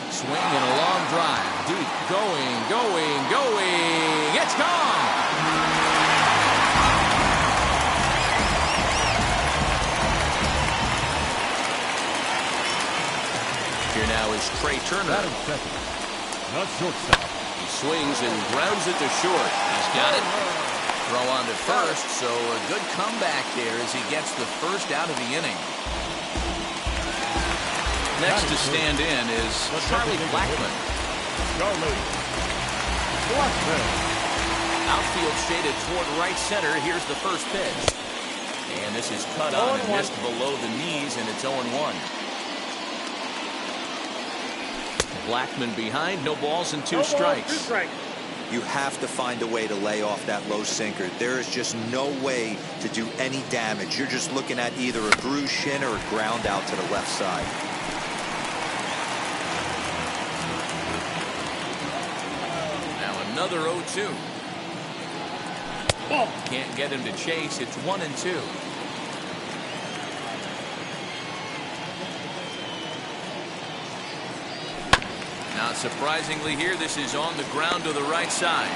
Swing and a long drive. Deep. Going. It's gone. Here now is Trey Turner. Batting second, not shortstop. He swings and grounds it to short. He's got it. Throw on to first, so a good comeback there as he gets the first out of the inning. Next to stand in is Charlie Blackmon. Outfield shaded toward right center. Here's the first pitch. And this is cut on and missed below the knees, and it's 0-1. Blackmon behind, no balls and two strikes. You have to find a way to lay off that low sinker. There is just no way to do any damage. You're just looking at either a bruised shin or a ground out to the left side. Another 0-2. Can't get him to chase. It's 1-2. Now, surprisingly here, this is on the ground to the right side.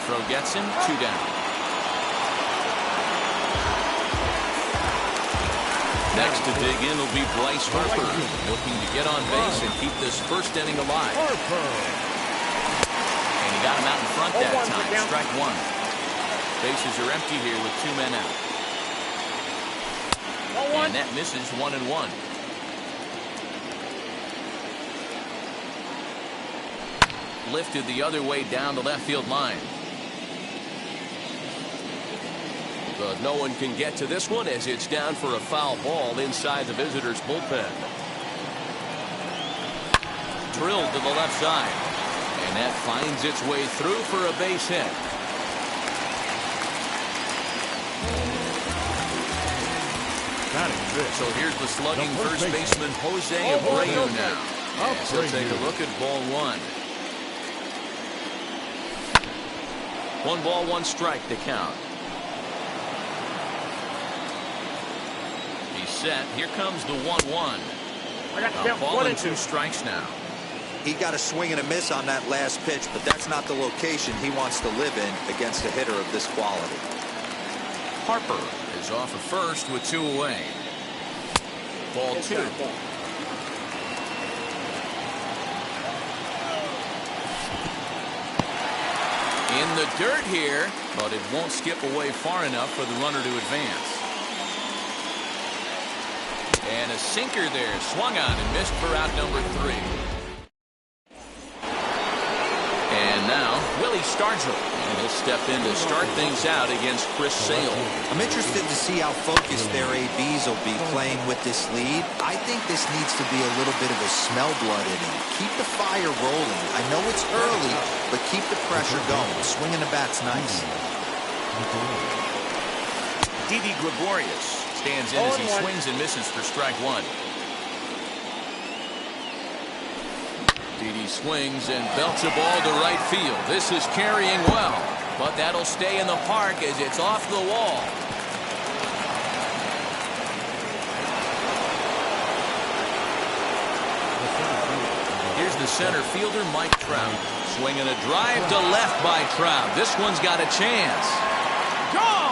Throw gets him, 2 down. Next to dig in will be Bryce Harper, looking to get on base and keep this first inning alive. Got him out in front that time. Strike one. Bases are empty here with 2 men out. And that misses 1-1. Lifted the other way down the left field line. But no one can get to this one as it's down for a foul ball inside the visitors' bullpen. Drilled to the left side. And that finds its way through for a base hit. So here's the slugging first baseman Jose Abreu now. Yes, he'll take a look at ball 1. 1 ball, 1 strike to count. He's set. Here comes the 1-1. A ball and 2 strikes now. He got a swing and a miss on that last pitch, but that's not the location he wants to live in against a hitter of this quality. Harper is off of first with 2 away. Ball 2. In the dirt here, but it won't skip away far enough for the runner to advance. And a sinker there, swung on and missed for out number 3. And now, Willie Stargell, and he'll step in to start things out against Chris Sale. I'm interested to see how focused their ABs will be playing with this lead. I think this needs to be a little bit of a smell blood inning. Keep the fire rolling. I know it's early, but keep the pressure going. Swinging the bat's nice. Didi Gregorius stands in as he swings and misses for strike 1. Didi swings and belts a ball to right field. This is carrying well, but that'll stay in the park as it's off the wall. Here's the center fielder, Mike Trout. Swinging a drive to left by Trout. This one's got a chance. Gone!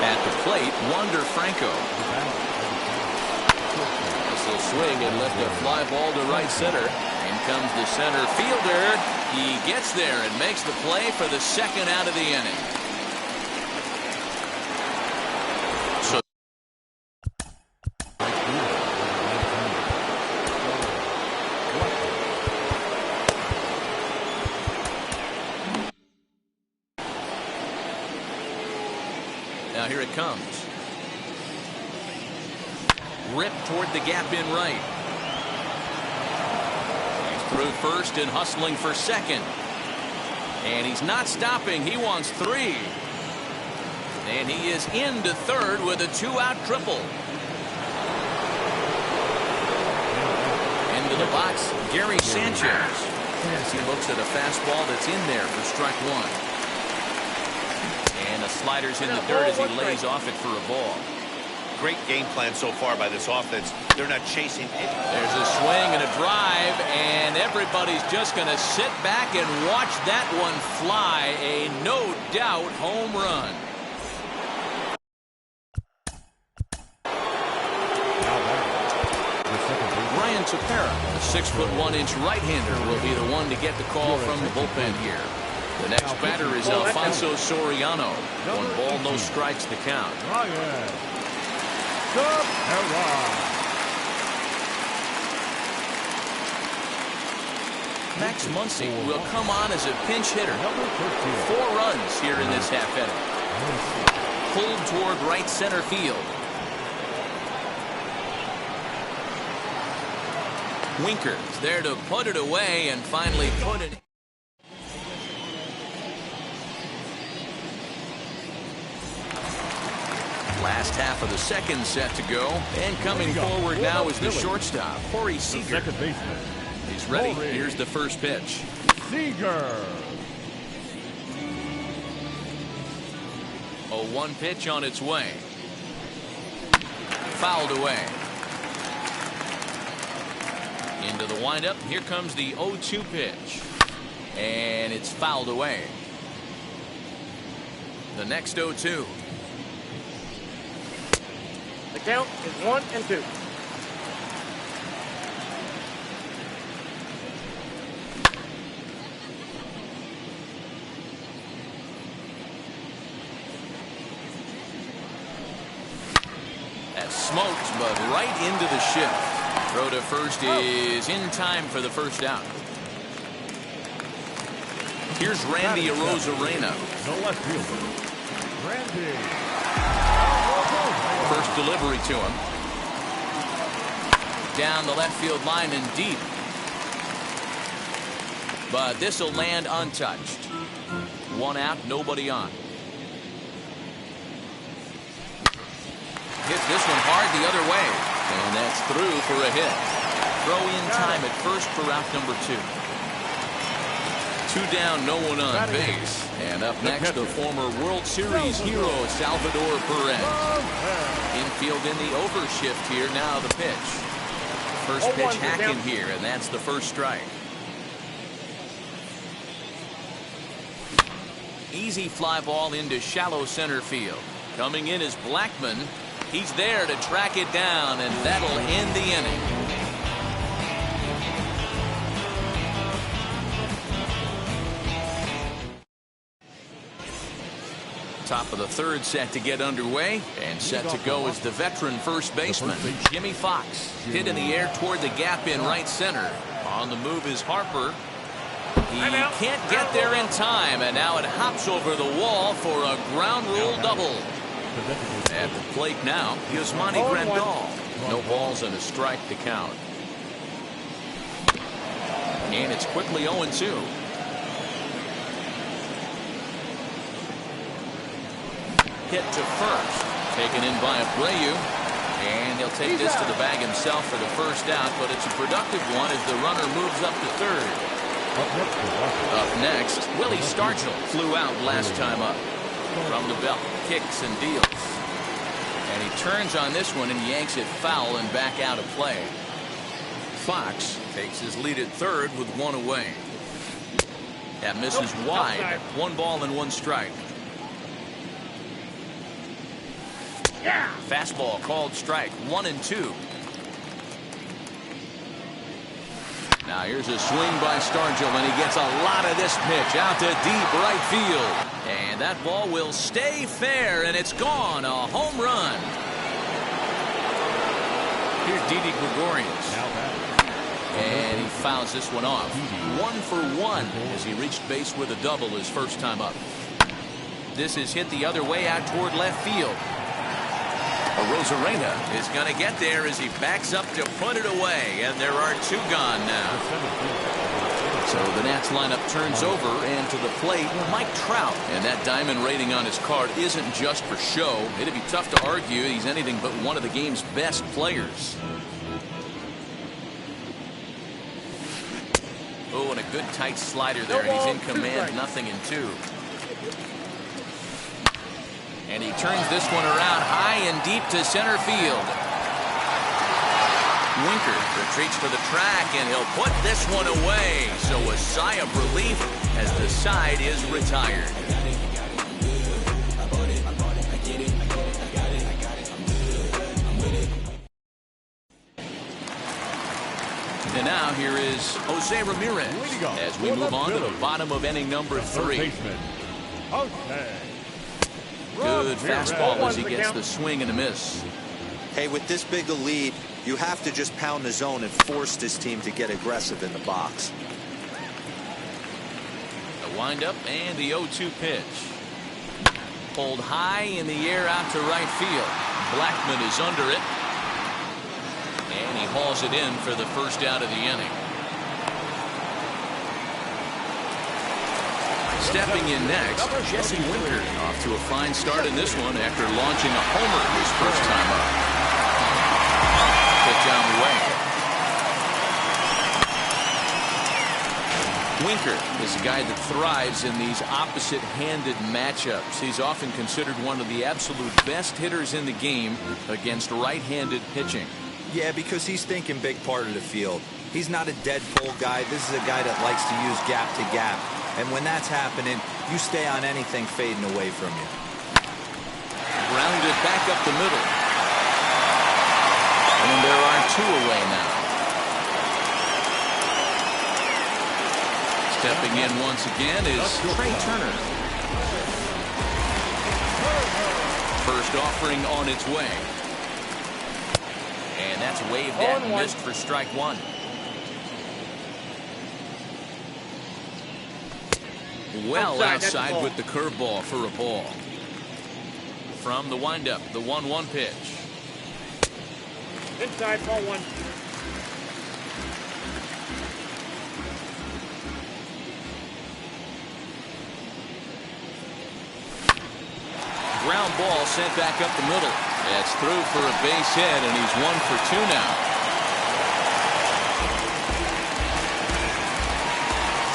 At the plate, Wander Franco. This will swing and lift a fly ball to right center. In comes the center fielder. He gets there and makes the play for the second out of the inning. So now here it comes. Ripped toward the gap in right. Through first and hustling for second. And he's not stopping. He wants 3. And he is into third with a 2-out triple. Into the box, Gary Sanchez. As he looks at a fastball that's in there for strike 1. And the slider's in the dirt as he lays off it for a ball. Great game plan so far by this offense. They're not chasing it. There's a swing and a drive, and everybody's just going to sit back and watch that one fly. A no-doubt home run. Ryan Tepera, the 6'1" right-hander, will be the one to get the call from the bullpen here. The next batter is Alfonso Soriano. 1 ball, no strikes to count. Max Muncy will come on as a pinch hitter. 4 runs here in this half inning. Pulled toward right center field. Winker's there to put it away and finally put it. Last half of the second set to go, and coming forward now is the shortstop, Corey Seager. He's ready. Here's the first pitch. Seager. 0-1 pitch on its way. Fouled away. Into the windup. Here comes the 0-2 pitch. And it's fouled away. The next 0-2. The count is 1-2. That smoked, but right into the shift. Throw to first is in time for the first out. Here's Randy Arozarena. No left fielder. Randy. First delivery to him. Down the left field line and deep. But this will land untouched. 1 out, nobody on. Hit this one hard the other way. And that's through for a hit. Throw in time at first for out number 2. 2 down, no one on base. And up next, the former World Series hero, Salvador Perez. Infield in the overshift here. Now the pitch. First pitch hacking here, and that's the first strike. Easy fly ball into shallow center field. Coming in is Blackman. He's there to track it down, and that'll end the inning. Top of the third set to get underway, and set to go is the veteran first baseman, Jimmy Fox. Hit in the air toward the gap in right center. On the move is Harper. He can't get there in time, and now it hops over the wall for a ground rule double. At the plate now, Yasmani Grandal. No balls and a strike to count. And it's quickly 0-2. Hit to first. Taken in by Abreu. And he'll take this to the bag himself for the first out, but it's a productive one as the runner moves up to third. Up next, Willie Stargell flew out last time up. From the belt, kicks and deals. And he turns on this one and yanks it foul and back out of play. Fox takes his lead at third with 1 away. That misses wide. 1 ball and 1 strike. Fastball called strike. 1-2. Now here's a swing by Stargell, and he gets a lot of this pitch out to deep right field. And that ball will stay fair, and it's gone. A home run. Here's Didi Gregorius. And he fouls this one off. 1 for 1 as he reached base with a double his first time up. This is hit the other way out toward left field. Rosarena is going to get there as he backs up to put it away, and there are 2 gone now. So the Nats lineup turns over, and to the plate, Mike Trout. And that diamond rating on his card isn't just for show. It'd be tough to argue he's anything but one of the game's best players. Oh, and a good tight slider there, and he's in command, 0-2. And he turns this one around high and deep to center field. Winker retreats for the track, and he'll put this one away. So a sigh of relief as the side is retired. And now here is Jose Ramirez as we move on to the bottom of inning number 3. Good fastball as he gets the swing and a miss. Hey, with this big a lead, you have to just pound the zone and force this team to get aggressive in the box. The windup and the 0-2 pitch. Pulled high in the air out to right field. Blackman is under it. And he hauls it in for the first out of the inning. Stepping in next, Jesse Winker off to a fine start in this one after launching a homer his first time up. Pitch on the way. Winker is a guy that thrives in these opposite-handed matchups. He's often considered one of the absolute best hitters in the game against right-handed pitching. Yeah, because he's thinking big part of the field. He's not a dead pull guy. This is a guy that likes to use gap to gap. And when that's happening, you stay on anything fading away from you. Grounded back up the middle. And there are 2 away now. Stepping in once again is Trey Turner. First offering on its way. And that's waved at and missed for strike 1. Well outside with the curveball for a ball. From the windup, the 1-1 pitch. Inside, ball 1. Ground ball sent back up the middle. That's through for a base hit, and he's 1 for 2 now.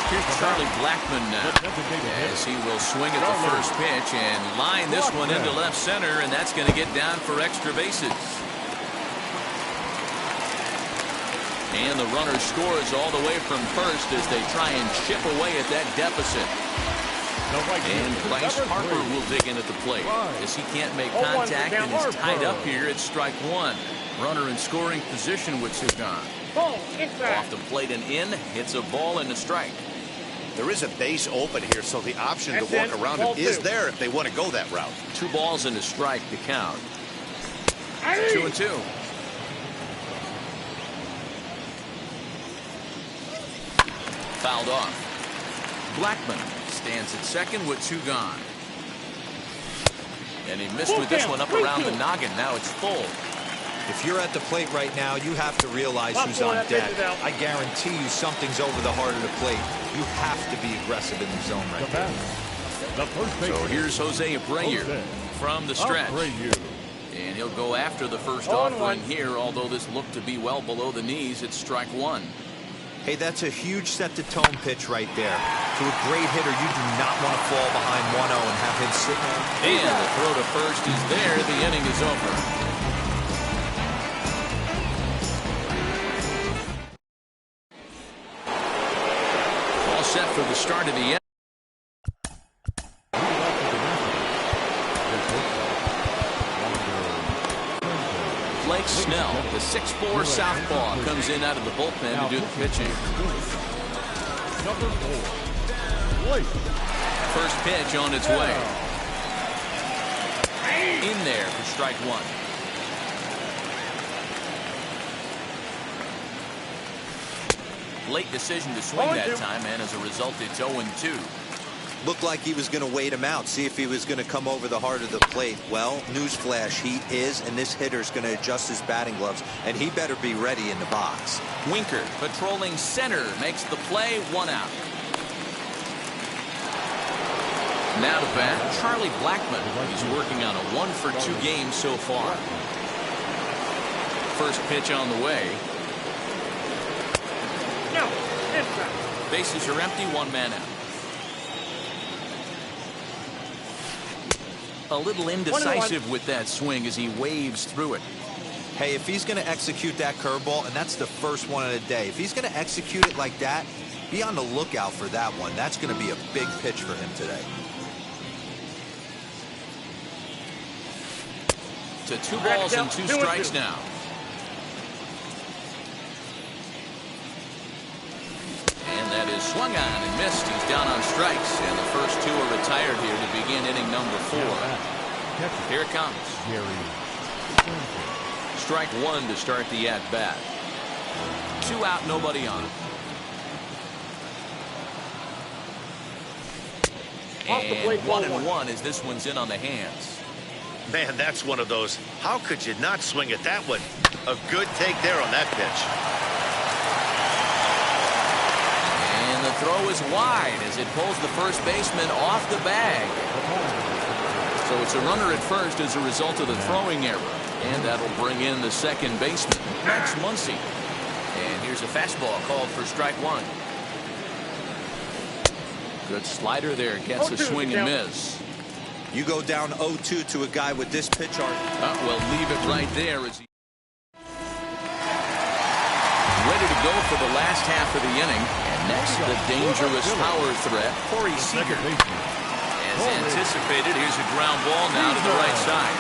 Here's Charlie Blackman now as he will swing at the first pitch and line this one into left center, and that's going to get down for extra bases. And the runner scores all the way from first as they try and chip away at that deficit. And Bryce Harper will dig in at the plate as he can't make contact and is tied up here at strike 1. Runner in scoring position with 2 gone. Off the plate and in, hits a ball and a strike. There is a base open here, so the option to walk around him is there if they want to go that route. 2 balls and a strike to count. 2-2. Fouled off. Blackman stands at second with 2 gone. And he missed with this one up around the noggin. Now it's full. If you're at the plate right now, you have to realize who's on deck. I guarantee you something's over the heart of the plate. You have to be aggressive in the zone right there. So here's Jose Abreu from the stretch. And he'll go after the first offering here, although this looked to be well below the knees. It's strike 1. Hey, that's a huge set-the-tone pitch right there. To a great hitter, you do not want to fall behind 1-0 and have him sit. And the throw to first is there. The inning is over. Set for the start of the end. Blake Snell, the 6'4" southpaw, comes in out of the bullpen to do the pitching. First pitch on its way. In there for strike 1. Late decision to swing that time, and as a result, it's 0-2. Looked like he was going to wait him out, see if he was going to come over the heart of the plate. Well, newsflash, he is, and this hitter's going to adjust his batting gloves, and he better be ready in the box. Winker patrolling center makes the play, 1 out. Now to bat, Charlie Blackmon. He's working on a 1-for-2 game so far. First pitch on the way. No, bases are empty, 1 man out. A little indecisive with that swing as he waves through it. Hey, if he's going to execute that curveball, and that's the first one of the day, if he's going to execute it like that, be on the lookout for that one. That's going to be a big pitch for him today. To 2 balls and 2 strikes now. And that is swung on and missed. He's down on strikes, and the first 2 are retired here to begin inning number 4. Here it comes. Strike 1 to start the at-bat. 2 out, nobody on. And 1-1 as this one's in on the hands. Man, that's one of those. How could you not swing at that one? A good take there on that pitch. And the throw is wide as it pulls the first baseman off the bag. So it's a runner at first as a result of the throwing error. And that'll bring in the second baseman, Max Muncy. And here's a fastball called for strike 1. Good slider there, gets a swing and miss. You go down 0-2 to a guy with this pitch arc. Well, leave it right there as he ready to go for the last half of the inning. And next, the dangerous power threat, Corey Seager. As anticipated, here's a ground ball now to the right side.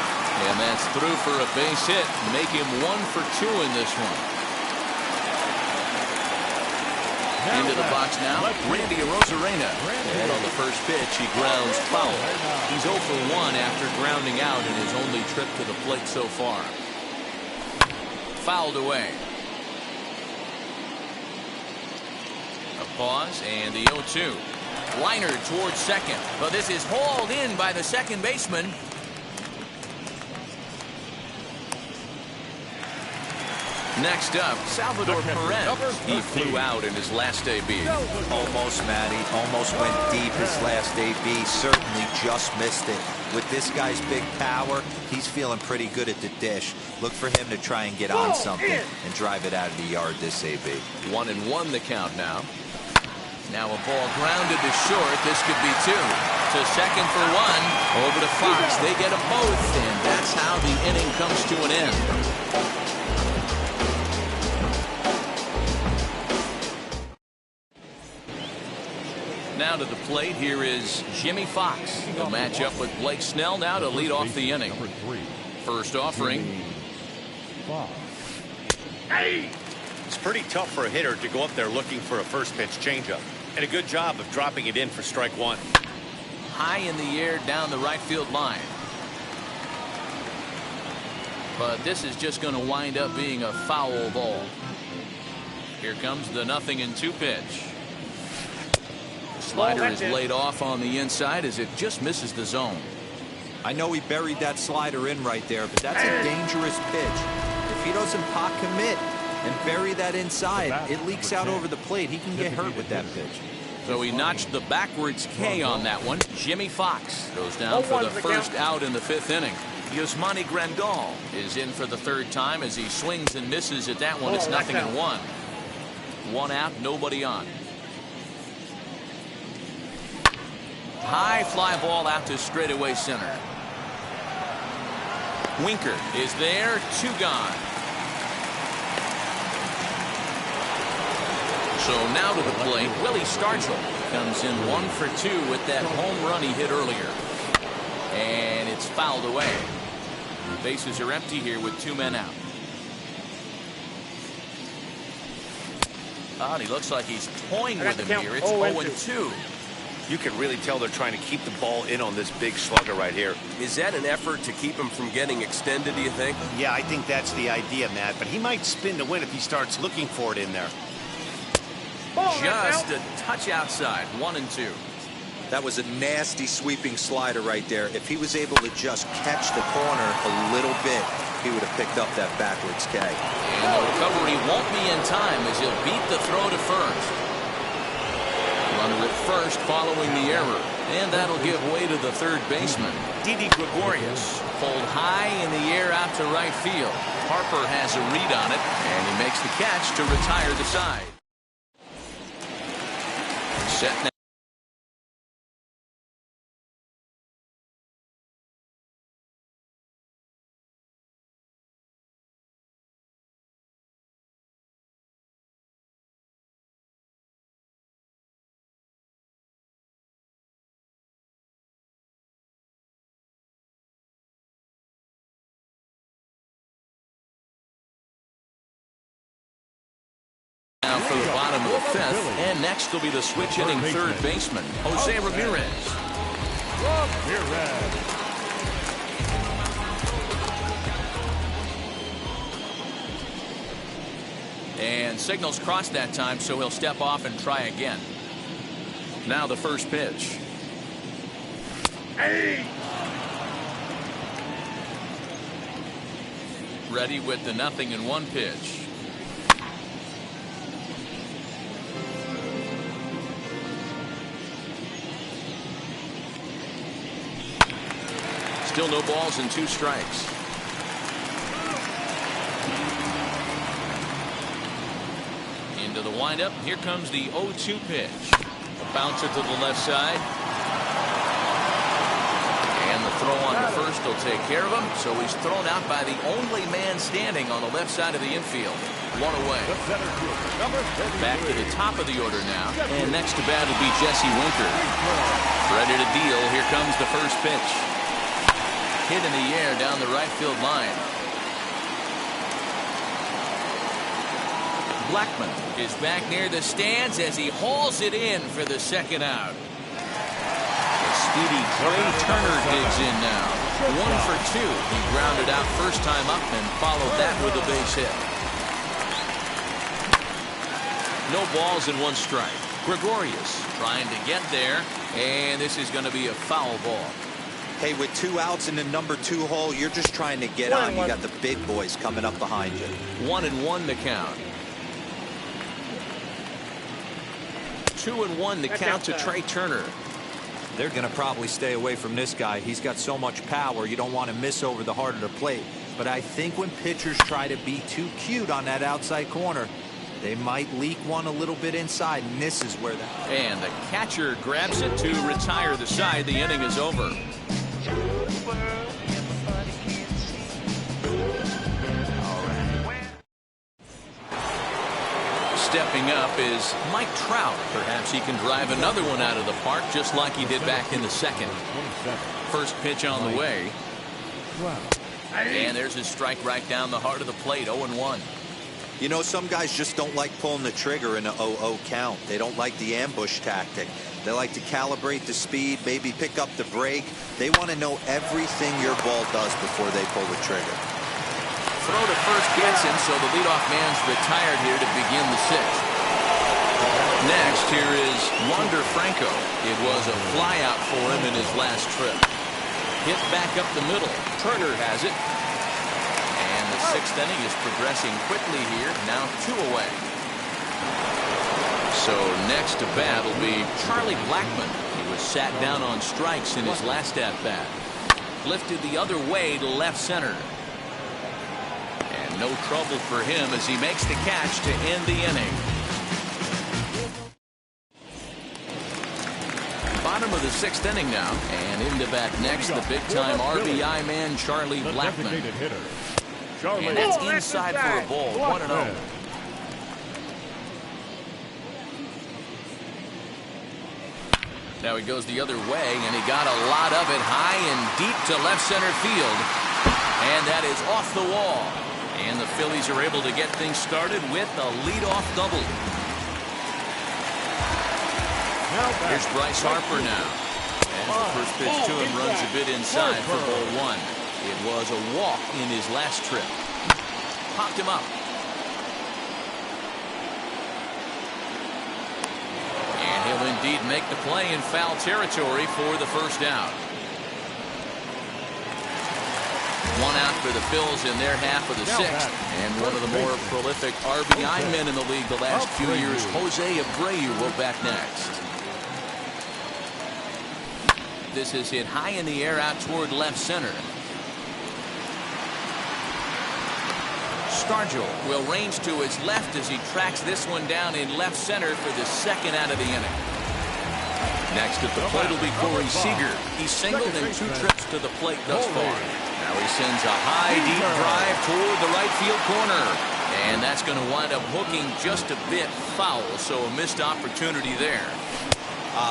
And that's through for a base hit. Make him 1 for 2 in this one. Into the box now, Randy Arozarena. And on the first pitch, he grounds foul. He's 0 for 1 after grounding out in his only trip to the plate so far. Fouled away. A pause and the 0-2. Liner towards second, but this is hauled in by the second baseman. Next up, Salvador Perez. He flew out in his last AB. Almost, Matty. Almost went deep his last AB. Certainly just missed it. With this guy's big power, he's feeling pretty good at the dish. Look for him to try and get on something and drive it out of the yard this AB. 1-1 the count now. Now a ball grounded to short. This could be 2. To second for 1. Over to Fox. They get them both, and that's how the inning comes to an end. Now to the plate, here is Jimmy Fox. He'll match up with Blake Snell now to lead off the inning. First offering. It's pretty tough for a hitter to go up there looking for a first pitch changeup. And a good job of dropping it in for strike 1. High in the air down the right field line. But this is just going to wind up being a foul ball. Here comes the 0-2 pitch. Slider is laid off on the inside as it just misses the zone. I know he buried that slider in right there, but that's a dangerous pitch. If he doesn't pot commit and bury that inside, it leaks out over the plate. He can get hurt with that pitch. So he notched the backwards K on that one. Jimmy Fox goes down for the first out in the 5th inning. Yasmani Grandal is in for the 3rd time as he swings and misses at that one. It's 0-1. 1 out, nobody on. High fly ball out to straightaway center. Winker is there, 2 gone. So now to the plate, Willie Stargell comes in 1 for 2 with that home run he hit earlier. And it's fouled away. Bases are empty here with 2 men out. And he looks like he's toying with him here. It's 0-2. You can really tell they're trying to keep the ball in on this big slugger right here. Is that an effort to keep him from getting extended, do you think? Yeah, I think that's the idea, Matt. But he might spin to win if he starts looking for it in there. Just a touch outside. 1-2. That was a nasty sweeping slider right there. If he was able to just catch the corner a little bit, he would have picked up that backwards K. And the recovery won't be in time as he'll beat the throw to first. Runner at first following the error. And that'll give way to the third baseman, Didi Gregorius. Pulled high in the air out to right field. Harper has a read on it, and he makes the catch to retire the side. Set now. Now for the bottom of the fifth, and next will be the switch hitting third baseman, Jose Ramirez. And signals crossed that time, so he'll step off and try again. Now the first pitch. Ready with the 0-1 pitch. Still no balls and 2 strikes. Into the windup. Here comes the 0-2 pitch. A bouncer to the left side. And the throw on to first will take care of him. So he's thrown out by the only man standing on the left side of the infield. 1 away. Back to the top of the order now. And next to bat will be Jesse Winker. Ready to deal. Here comes the first pitch. Hit in the air down the right field line. Blackman is back near the stands as he hauls it in for the second out. The speedy Trey Turner digs in now. 1 for 2. He grounded out first time up and followed that with a base hit. No balls and 1 strike. Gregorius trying to get there, and this is going to be a foul ball. Hey, with 2 outs in the number 2 hole, you're just trying to get on. You got the big boys coming up behind you. 1-1 the count. 2-1 the count to Trey Turner. They're going to probably stay away from this guy. He's got so much power. You don't want to miss over the heart of the plate. But I think when pitchers try to be too cute on that outside corner, they might leak one a little bit inside, and this is where that. And the catcher grabs it to retire the side. The inning is over. Stepping up is Mike Trout. Perhaps he can drive another one out of the park just like he did back in the second. First pitch on the way. And there's his strike right down the heart of the plate. 0-1. You know, some guys just don't like pulling the trigger in a 0-0 count. They don't like the ambush tactic. They like to calibrate the speed, maybe pick up the brake. They want to know everything your ball does before they pull the trigger. Throw to first gets him, so the leadoff man's retired here to begin the 6th. Next, here is Wander Franco. It was a flyout for him in his last trip. Hit back up the middle. Turner has it. And the 6th inning is progressing quickly here. Now 2 away. So next to bat will be Charlie Blackman. He was sat down on strikes in his last at-bat. Lifted the other way to left center. And no trouble for him as he makes the catch to end the inning. Bottom of the 6th inning now. And into bat next, the big-time RBI man, Charlie Blackman. And that's inside for a ball. 1-0. Now he goes the other way, and he got a lot of it high and deep to left center field. And that is off the wall. And the Phillies are able to get things started with a leadoff double. Here's Bryce Harper now. And the first pitch to him runs a bit inside for ball 1. It was a walk in his last trip. Popped him up. And he'll indeed make the play in foul territory for the first down. One out for the Phils in their half of the sixth. And one of the more prolific RBI men in the league the last few years, Jose Abreu, will back next. This is hit high in the air out toward left center. Stargell will range to his left as he tracks this one down in left center for the second out of the inning. Next at the plate will be Corey Seager. He's singled in 2 trips to the plate thus far. Now he sends a high, deep drive toward the right field corner. And that's going to wind up hooking just a bit foul, so a missed opportunity there.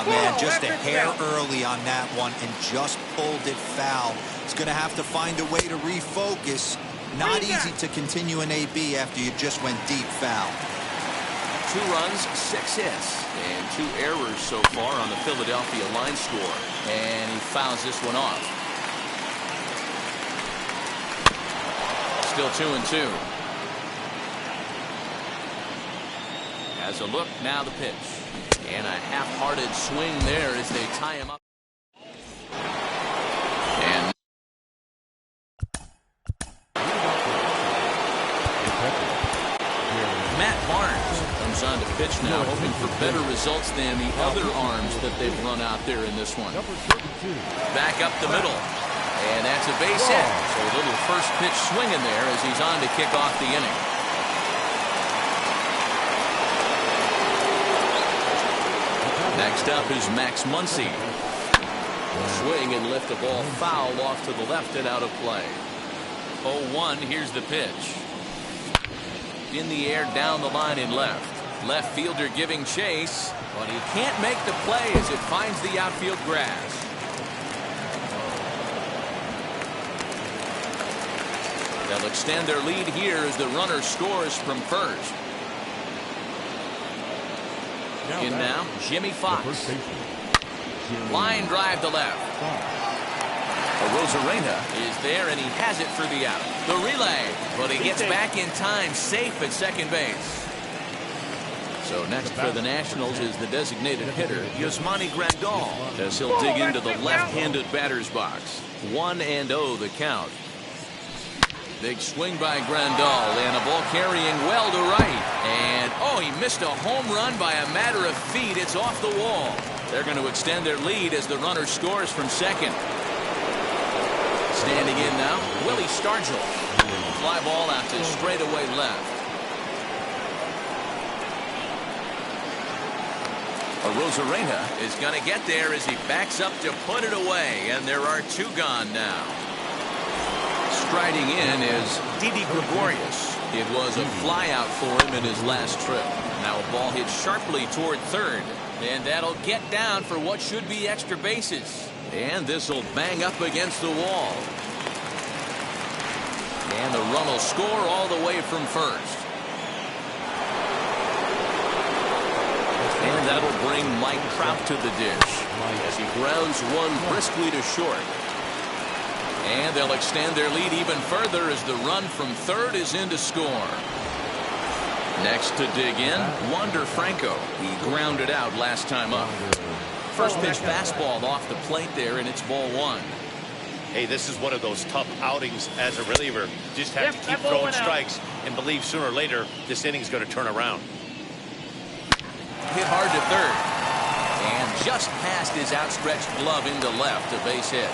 Man, just a hair early on that one and just pulled it foul. He's going to have to find a way to refocus. Not easy to continue an AB after you just went deep foul. 2 runs, 6 hits, and 2 errors so far on the Philadelphia line score. And he fouls this one off. Still 2-2. As a look, now the pitch. And a half-hearted swing there as they tie him up. And Matt Barnes comes on to pitch now, hoping for better results than the other arms that they've run out there in this one. Back up the middle. And that's a base hit. So a little first pitch swinging there as he's on to kick off the inning. Next up is Max Muncy. Swing and lift the ball foul off to the left and out of play. 0-1, here's the pitch. In the air down the line in left. Left fielder giving chase, but he can't make the play as it finds the outfield grass. They'll extend their lead here as the runner scores from first. In now, Jimmy Fox. Line drive to left. Rosarena is there, and he has it for the out. The relay, but he gets back in time, safe at second base. So next for the Nationals is the designated hitter, Yasmani Grandal, as he'll dig into the left-handed batter's box. 1-0 the count. Big swing by Grandal, and a ball carrying well to right. And, oh, he missed a home run by a matter of feet. It's off the wall. They're going to extend their lead as the runner scores from second. Standing in now, Willie Stargell. Fly ball out to straightaway left. Rosarena is going to get there as he backs up to put it away. And there are 2 gone now. Striding in is Didi Gregorius. It was a fly out for him in his last trip. Now a ball hit sharply toward third. And that'll get down for what should be extra bases. And this will bang up against the wall. And the run will score all the way from first. And that'll bring Mike Trout to the dish as he grounds one briskly to short. And they'll extend their lead even further as the run from third is in to score. Next to dig in, Wander Franco. He grounded out last time up. First pitch fastball off the plate there, and it's ball 1. Hey, this is one of those tough outings as a reliever. Just have to keep throwing strikes and believe sooner or later this inning's going to turn around. Hit hard to third. And just past his outstretched glove into left, a base hit.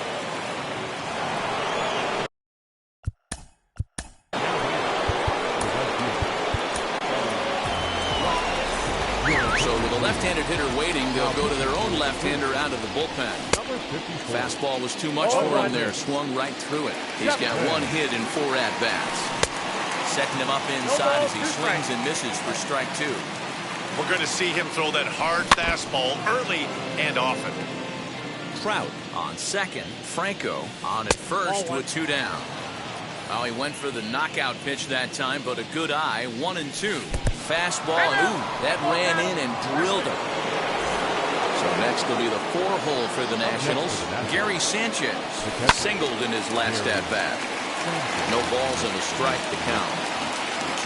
Left-handed hitter waiting, they'll go to their own left-hander out of the bullpen. Fastball was too much for him there, swung right through it. He's got 1 hit and 4 at-bats. Setting him up inside as he swings and misses for strike 2. We're going to see him throw that hard fastball early and often. Trout on second, Franco on at first with 2 down. Well, he went for the knockout pitch that time, but a good eye, 1-2. Fastball, and ooh, that ran in and drilled him. So next will be the 4-hole for the Nationals. Gary Sanchez singled in his last at-bat. No balls and a strike to count.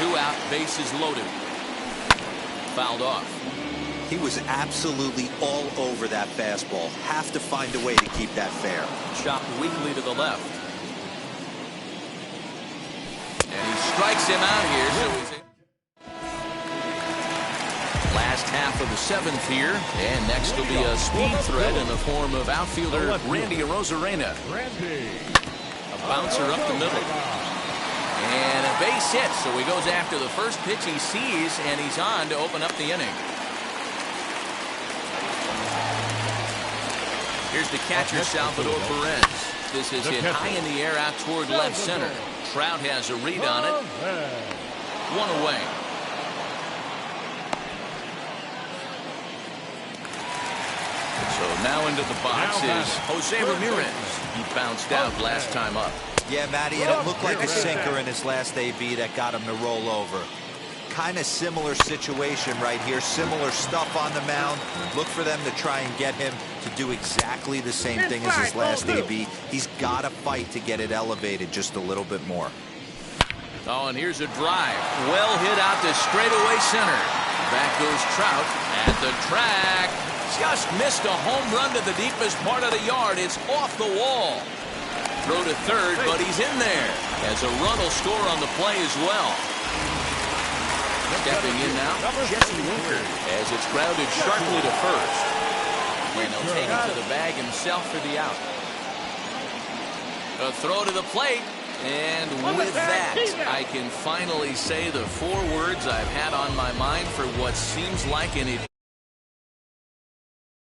2 out, bases loaded. Fouled off. He was absolutely all over that fastball. Have to find a way to keep that fair. Chopped weakly to the left. And he strikes him out here. So he's last half of the 7th here. And next will be a speed threat in the form of outfielder Randy Arozarena. A bouncer up the middle. And a base hit. So he goes after the first pitch he sees, and he's on to open up the inning. Here's the catcher, Salvador Perez. This is hit high in the air out toward left center. Trout has a read on it. 1 away. So now into the box is Jose Ramirez. He bounced out last time up. Yeah, Matty, and it looked like a sinker in his last AB that got him to roll over. Kind of similar situation right here. Similar stuff on the mound. Look for them to try and get him to do exactly the same thing as his last AB. He's got to fight to get it elevated just a little bit more. Oh, and here's a drive. Well hit out to straightaway center. Back goes Trout at the track. Just missed a home run to the deepest part of the yard. It's off the wall. Throw to third, but he's in there. As a run will score on the play as well. Stepping in now, Jesse Winker, as it's grounded sharply to first. And he'll take it to the bag himself for the out. A throw to the plate. And with that, I can finally say the 4 words I've had on my mind for what seems like an